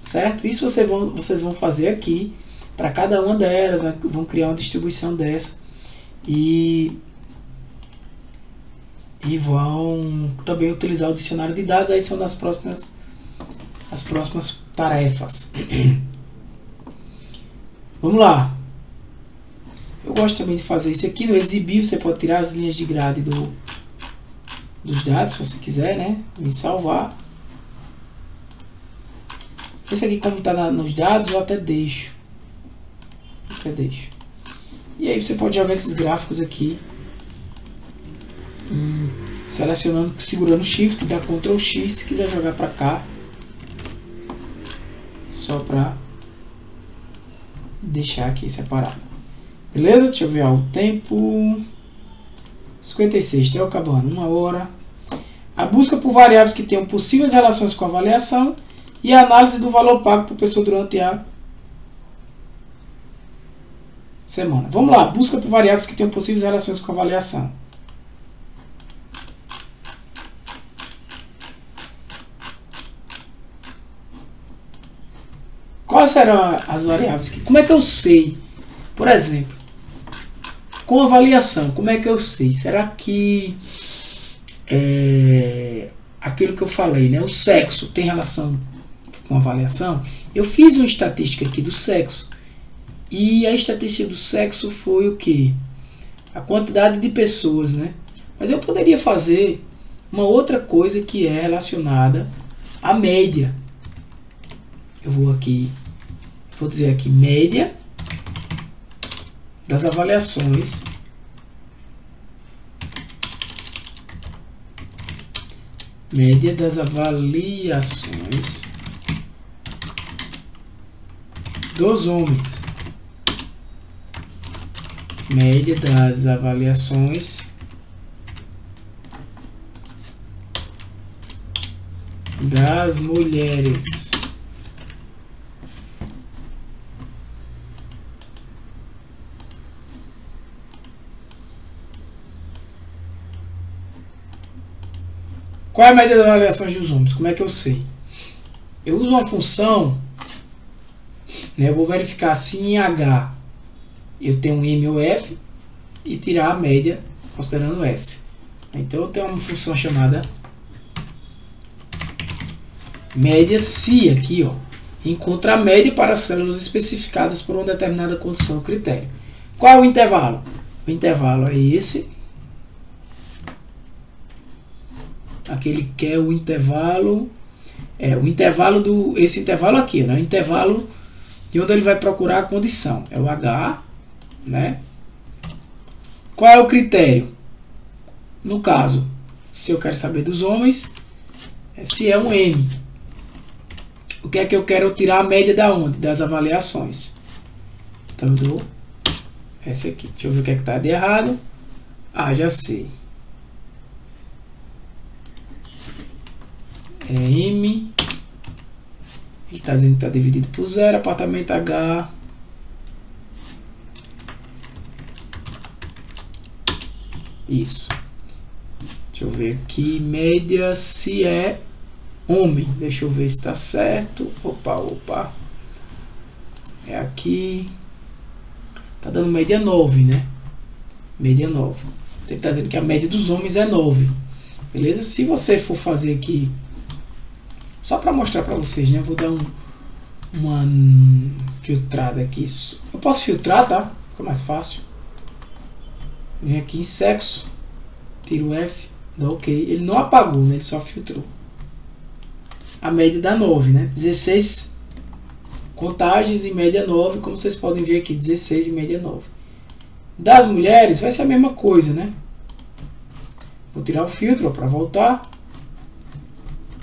Certo? Isso vocês vão fazer aqui para cada uma delas, vão criar uma distribuição dessa e vão também utilizar o dicionário de dados. Aí são as próximas tarefas. Vamos lá. Eu gosto também de fazer isso aqui no exibir. Você pode tirar as linhas de grade dos dados, se você quiser, né? E salvar. Esse aqui, como está nos dados, eu até deixo. E aí você pode já ver esses gráficos aqui. Selecionando, segurando Shift, dá Ctrl X se quiser jogar para cá. Só para deixar aqui separado. Beleza? Deixa eu ver o tempo. 56, estou acabando. 1 hora. A busca por variáveis que tenham possíveis relações com a avaliação e a análise do valor pago por pessoa durante a semana. Vamos lá. Busca por variáveis que tenham possíveis relações com a avaliação. Quais serão as variáveis? Como é que eu sei? Por exemplo, com avaliação, como é que eu sei? Será que aquilo que eu falei, né? O sexo tem relação com avaliação? Eu fiz uma estatística aqui do sexo. E a estatística do sexo foi o quê? A quantidade de pessoas, né? Mas eu poderia fazer uma outra coisa que é relacionada à média. Eu vou dizer aqui média das avaliações dos homens, média das avaliações das mulheres. Qual é a média das avaliações dos homens? Como é que eu sei? Eu uso uma função, né, eu vou verificar se em H eu tenho um M ou F e tirar a média considerando S. Então eu tenho uma função chamada média se aqui, ó, encontra a média para as células especificadas por uma determinada condição ou critério. Qual é o intervalo? O intervalo é esse. Aquele que é o intervalo, esse intervalo aqui, né? O intervalo de onde ele vai procurar a condição, é o H, né? Qual é o critério? No caso, se eu quero saber dos homens, se é um M. O que é que eu quero tirar a média da onde? Das avaliações. Então eu dou essa aqui. Deixa eu ver o que é que está de errado. Ah, já sei. É M, ele está dizendo que está dividido por 0, apartamento H, isso, deixa eu ver aqui, média se é homem, deixa eu ver se está certo, opa, é aqui, está dando média 9, né, média 9, ele está dizendo que a média dos homens é 9, beleza? Se você for fazer aqui, só para mostrar para vocês, né? Eu vou dar uma filtrada aqui. Eu posso filtrar, tá? Fica mais fácil. Vem aqui em sexo, tiro o F, dá OK. Ele não apagou, né? Ele só filtrou. A média dá 9, né? 16 contagens em média 9, como vocês podem ver aqui, 16 em média 9. Das mulheres vai ser a mesma coisa, né? Vou tirar o filtro para voltar.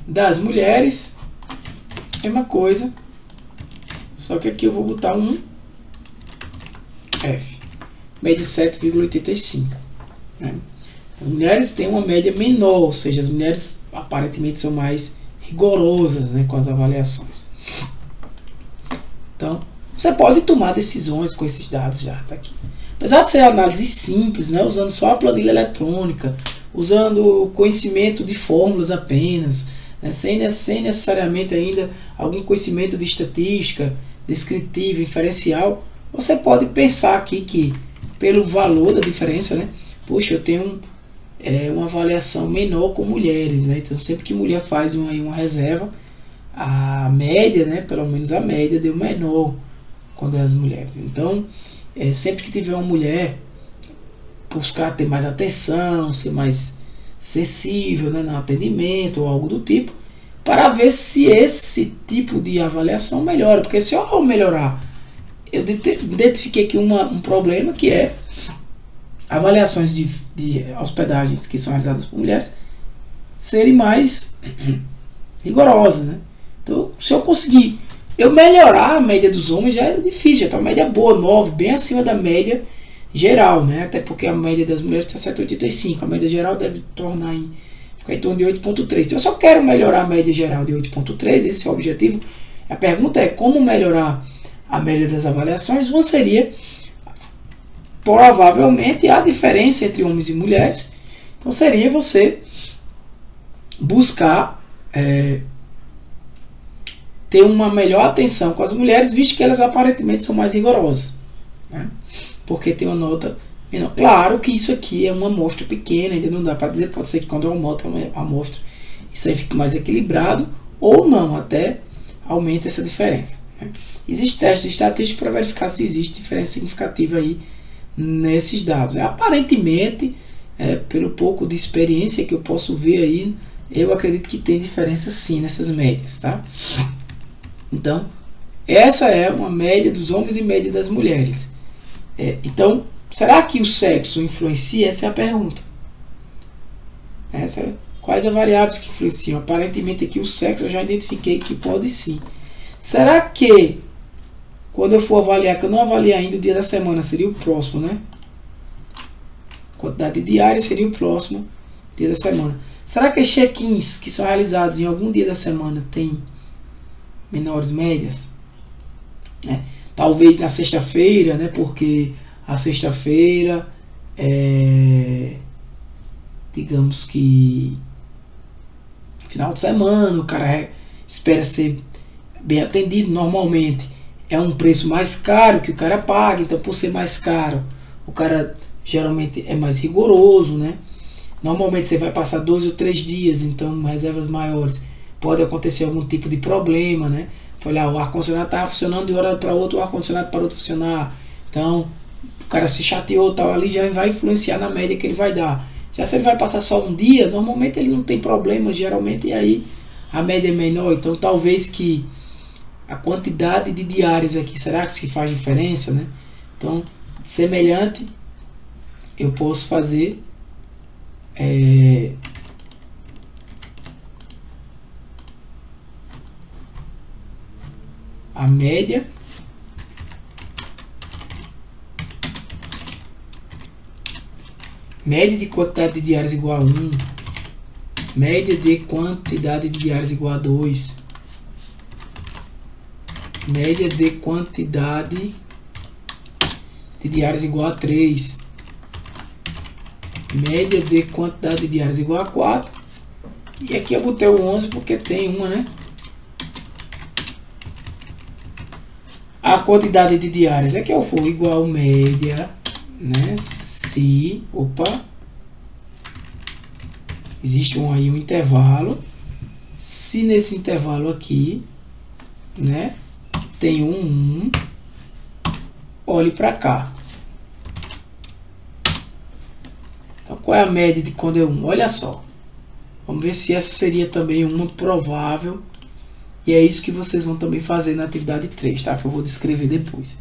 Das mulheres, mesma coisa, só que aqui eu vou botar um F, média 7,85, né? As mulheres têm uma média menor, ou seja, as mulheres aparentemente são mais rigorosas, né, com as avaliações. Então, você pode tomar decisões com esses dados já, tá aqui. Apesar de ser análise simples, né, usando só a planilha eletrônica, usando conhecimento de fórmulas apenas, né, sem necessariamente ainda algum conhecimento de estatística, descritiva, inferencial, você pode pensar aqui que, pelo valor da diferença, né, puxa, eu tenho uma avaliação menor com mulheres, né, então sempre que mulher faz uma reserva, a média, né, pelo menos a média, deu menor quando é as mulheres. Então, sempre que tiver uma mulher, buscar ter mais atenção, ser mais sensível, né, no atendimento ou algo do tipo, para ver se esse tipo de avaliação melhora. Porque se eu melhorar, eu identifiquei aqui um problema, que é avaliações de hospedagens que são realizadas por mulheres serem mais rigorosas, né? Então, se eu conseguir melhorar a média dos homens, já é difícil, já está uma média boa, 9, bem acima da média geral, né? Até porque a média das mulheres está 7,85, a média geral deve ficar em torno de 8,3. Então eu só quero melhorar a média geral de 8,3, esse é o objetivo. A pergunta é como melhorar a média das avaliações. Uma seria, provavelmente, a diferença entre homens e mulheres. Então seria você buscar ter uma melhor atenção com as mulheres, visto que elas aparentemente são mais rigorosas, né? Porque tem uma nota menor. Claro que isso aqui é uma amostra pequena, ainda não dá para dizer, pode ser que quando eu aumento a amostra, isso aí fique mais equilibrado, ou não, até aumenta essa diferença, né? Existem testes estatísticos para verificar se existe diferença significativa aí nesses dados. Aparentemente, pelo pouco de experiência que eu posso ver aí, eu acredito que tem diferença sim nessas médias, tá? Então, essa é uma média dos homens e média das mulheres. Então, será que o sexo influencia? Essa é a pergunta. Quais as variáveis que influenciam? Aparentemente aqui o sexo eu já identifiquei que pode sim. Será que, quando eu for avaliar, que eu não avaliei ainda o dia da semana, seria o próximo, né? Quantidade diária seria o próximo dia da semana. Será que os check-ins que são realizados em algum dia da semana têm menores médias? Talvez na sexta-feira, né? Porque a sexta-feira digamos que final de semana, o cara espera ser bem atendido. Normalmente é um preço mais caro que o cara paga, então por ser mais caro, o cara geralmente é mais rigoroso, né? Normalmente você vai passar 2 ou 3 dias, então reservas maiores, pode acontecer algum tipo de problema, né? Olha, o ar-condicionado estava funcionando de hora para outra, o ar-condicionado parou de funcionar. Então, o cara se chateou, tal, ali já vai influenciar na média que ele vai dar. Já se ele vai passar só um dia, normalmente ele não tem problema, geralmente, e aí a média é menor. Então, talvez que a quantidade de diárias aqui, será que se faz diferença, né? Então, semelhante, eu posso fazer a média de quantidade de diárias igual a 1, média de quantidade de diárias igual a 2, média de quantidade de diárias igual a 3, média de quantidade de diárias igual a 4, e aqui eu botei o 11 porque tem uma, né? A quantidade de diárias é que eu for igual média, né? Se, existe um intervalo. Se nesse intervalo aqui, né, tem um 1, olhe para cá. Então, qual é a média de quando é 1? Olha só. Vamos ver se essa seria também uma provável. E é isso que vocês vão também fazer na atividade 3, tá? Que eu vou descrever depois.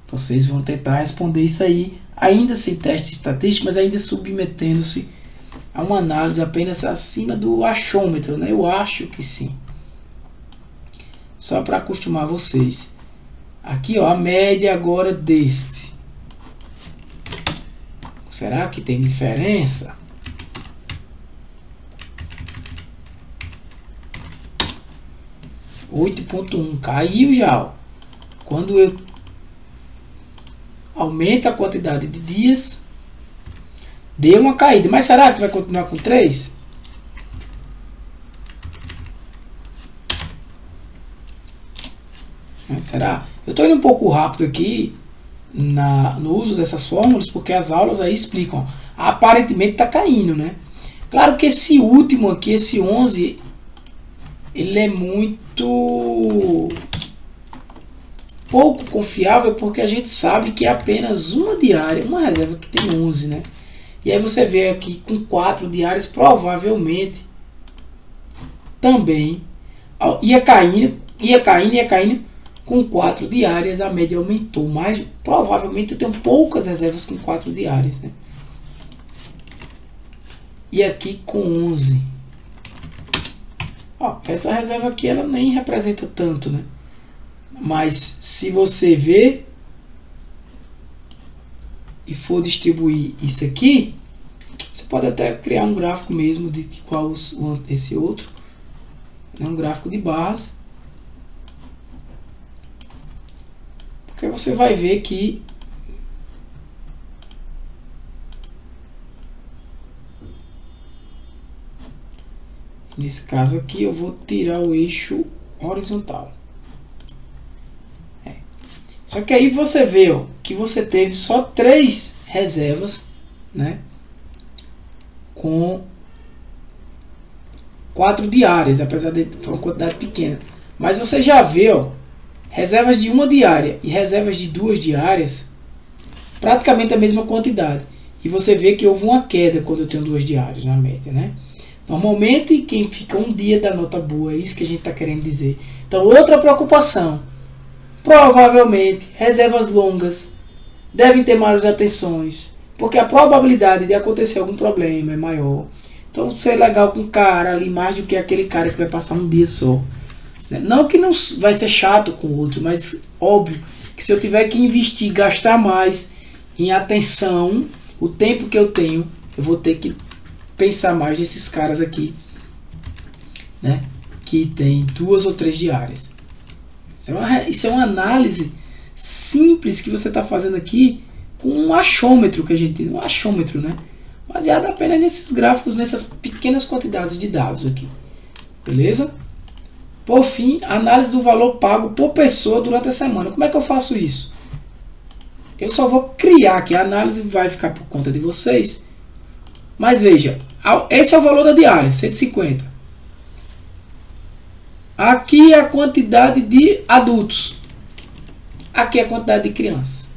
Vocês vão tentar responder isso aí, ainda sem teste estatístico, mas ainda submetendo-se a uma análise apenas acima do achômetro, né? Eu acho que sim. Só para acostumar vocês. Aqui, ó, a média agora deste. Será que tem diferença? 8,1. Caiu já, ó. Quando eu aumento a quantidade de dias, deu uma caída. Mas será que vai continuar com 3? Mas será? Eu estou indo um pouco rápido aqui no uso dessas fórmulas, porque as aulas aí explicam. Ó, aparentemente está caindo, né? Claro que esse último aqui, esse 11, ele é muito pouco confiável, porque a gente sabe que é apenas uma diária, uma reserva que tem 11, né? E aí você vê aqui com 4 diárias, provavelmente também ia caindo. Com 4 diárias a média aumentou, mas provavelmente eu tenho poucas reservas com 4 diárias, né? E aqui com 11. Ó, essa reserva aqui ela nem representa tanto, né? Mas se você ver e for distribuir isso aqui, você pode até criar um gráfico mesmo de igual esse outro, né? Um gráfico de barras, porque você vai ver que nesse caso aqui eu vou tirar o eixo horizontal. Só que aí você vê, ó, que você teve só 3 reservas, né, com 4 diárias, apesar de ser uma quantidade pequena. Mas você já vê, ó, reservas de 1 diária e reservas de 2 diárias, praticamente a mesma quantidade. E você vê que houve uma queda quando eu tenho 2 diárias na média, né? Normalmente quem fica um dia dá nota boa, é isso que a gente está querendo dizer. Então outra preocupação, provavelmente reservas longas devem ter maiores atenções, porque a probabilidade de acontecer algum problema é maior. Então ser legal com o cara ali mais do que aquele cara que vai passar um dia só. Não que não vai ser chato com o outro, mas óbvio que se eu tiver que investir, gastar mais em atenção, o tempo que eu tenho, eu vou ter que pensar mais nesses caras aqui, né, que tem 2 ou 3 diárias. Isso é uma análise simples que você está fazendo aqui com um achômetro que a gente tem, um achômetro, né, baseado apenas nesses gráficos, nessas pequenas quantidades de dados aqui, beleza? Por fim, análise do valor pago por pessoa durante a semana. Como é que eu faço isso? Eu só vou criar aqui, a análise vai ficar por conta de vocês. Mas veja, esse é o valor da diária, 150. Aqui é a quantidade de adultos. Aqui é a quantidade de crianças.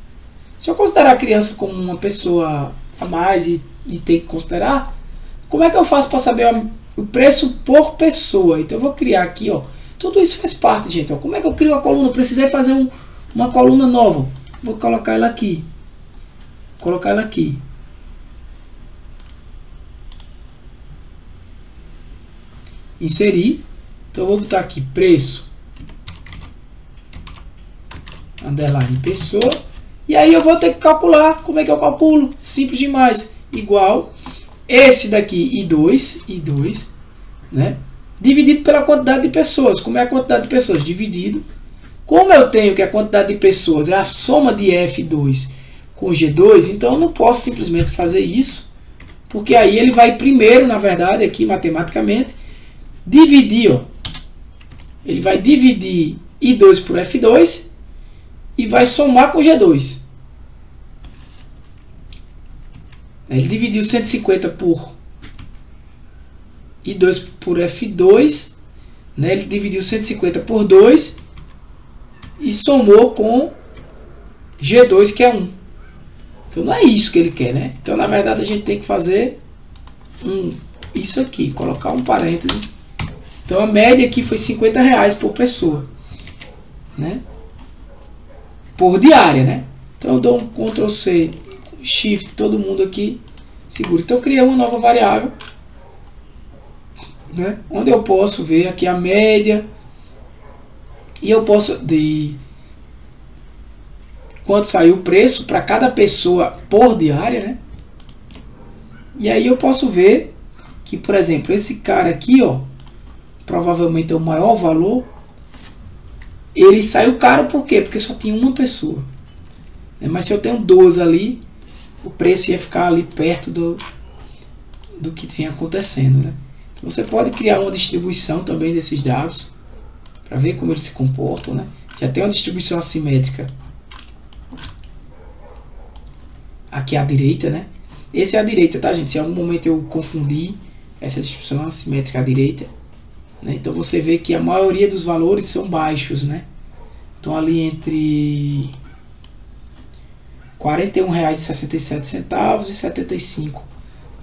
Se eu considerar a criança como uma pessoa a mais e ter que considerar, como é que eu faço para saber o preço por pessoa? Então eu vou criar aqui, ó. Tudo isso faz parte, gente. Ó. Como é que eu crio uma coluna? Eu precisei fazer uma coluna nova. Vou colocar ela aqui. Colocar ela aqui. Inserir. Então eu vou botar aqui preço underline pessoa. E aí eu vou ter que calcular. Como é que eu calculo? Simples demais. Igual esse daqui I2, né? Dividido pela quantidade de pessoas. Como é a quantidade de pessoas? Dividido. Como eu tenho que a quantidade de pessoas é a soma de F2 com G2, então eu não posso simplesmente fazer isso, porque aí ele vai primeiro, na verdade, aqui matematicamente, dividir, ó. Ele vai dividir I2 por F2 e vai somar com G2. Ele dividiu 150 por I2 por F2, né? Ele dividiu 150 por 2 e somou com G2, que é 1. Então não é isso que ele quer, né? Então na verdade a gente tem que fazer isso aqui, colocar um parêntese. Então a média aqui foi R$50 por pessoa, né? Por diária, né? Então eu dou um Ctrl C, Shift, todo mundo aqui, segura. Então eu criei uma nova variável, né? Onde eu posso ver aqui a média e eu posso de quanto saiu o preço para cada pessoa por diária, né? E aí eu posso ver que, por exemplo, esse cara aqui, ó, provavelmente é o maior valor, ele saiu caro por quê? Porque só tinha uma pessoa. Mas se eu tenho 12 ali, o preço ia ficar ali perto do que vem acontecendo, né? Então você pode criar uma distribuição também desses dados para ver como eles se comportam, né? Já tem uma distribuição assimétrica aqui à direita, né? Esse é a direita, tá, gente? Se em algum momento eu confundir, essa distribuição assimétrica à direita, né? Então você vê que a maioria dos valores são baixos, né? Então ali entre R$ 41,67 e 75.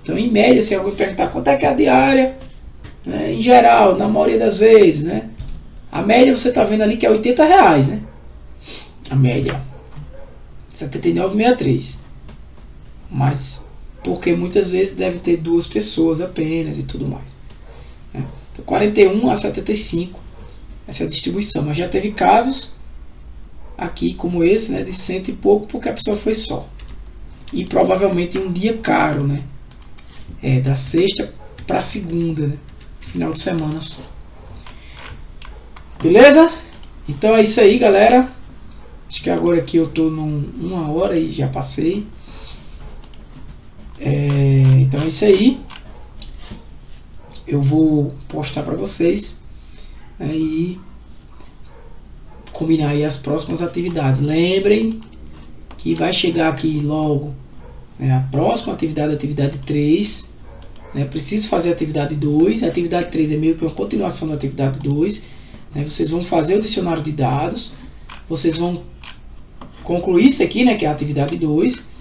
Então em média, se alguém perguntar quanto é que é a diária, né? Em geral, na maioria das vezes, né? A média você está vendo ali que é R$80, né? A média. R$ 79,63. Mas porque muitas vezes deve ter 2 pessoas apenas e tudo mais, né? Então 41 a 75 essa é a distribuição. Mas já teve casos aqui como esse, né, de 100 e pouco porque a pessoa foi só. E provavelmente em um dia caro, né? Da sexta para segunda, né? Final de semana só. Beleza? Então é isso aí, galera. Acho que agora aqui eu tô uma hora e já passei. Então é isso aí. Eu vou postar para vocês, né, e combinar aí as próximas atividades. Lembrem que vai chegar aqui logo, né, a próxima atividade, a atividade 3. Né, preciso fazer a atividade 2. A atividade 3 é meio que uma continuação da atividade 2. Né, vocês vão fazer o dicionário de dados. Vocês vão concluir isso aqui, né, que é a atividade 2.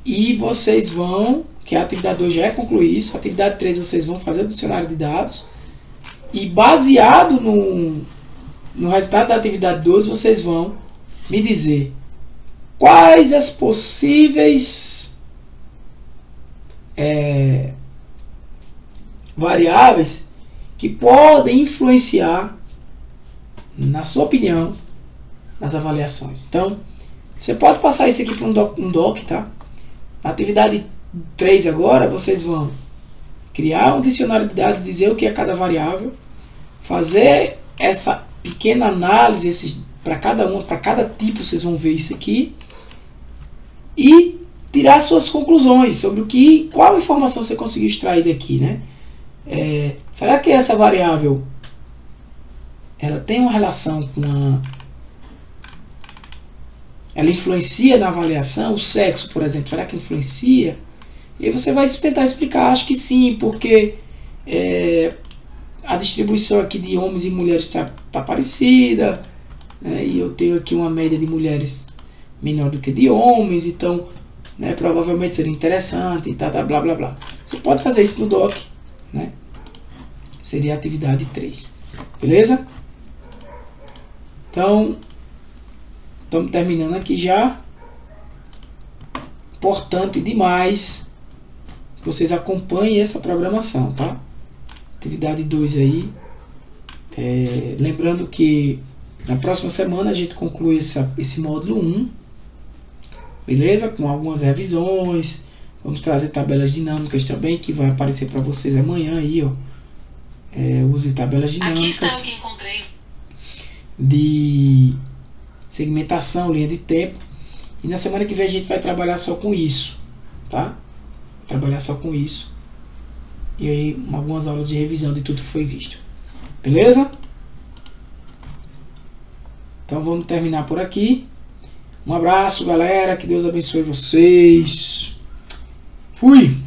E vocês vão, que a atividade 2 já é concluir isso. A atividade 3 vocês vão fazer o dicionário de dados. E baseado no resultado da atividade 2, vocês vão me dizer quais as possíveis variáveis que podem influenciar, na sua opinião, nas avaliações. Então, você pode passar isso aqui para um doc, tá? Na atividade 3 agora, vocês vão criar um dicionário de dados, dizer o que é cada variável, fazer essa pequena análise para cada tipo, vocês vão ver isso aqui, e tirar suas conclusões sobre qual informação você conseguiu extrair daqui, né? Será que essa variável ela tem uma relação ela influencia na avaliação? O sexo, por exemplo, será que influencia? E aí você vai tentar explicar. Acho que sim, porque a distribuição aqui de homens e mulheres está parecida, né? E eu tenho aqui uma média de mulheres menor do que de homens, então, né, provavelmente seria interessante e blá blá blá. Você pode fazer isso no doc, né? Seria a atividade 3. Beleza? Então, estamos terminando aqui já. Importante demais que vocês acompanhem essa programação, tá? Atividade 2 aí. Lembrando que na próxima semana a gente conclui esse módulo 1. Beleza? Com algumas revisões. Vamos trazer tabelas dinâmicas também, que vai aparecer para vocês amanhã aí, ó. Use tabelas dinâmicas. Aqui está o que encontrei. De segmentação, linha de tempo. E na semana que vem a gente vai trabalhar só com isso, tá? Trabalhar só com isso. E aí algumas aulas de revisão de tudo que foi visto. Beleza? Então vamos terminar por aqui. Um abraço, galera. Que Deus abençoe vocês. Fui!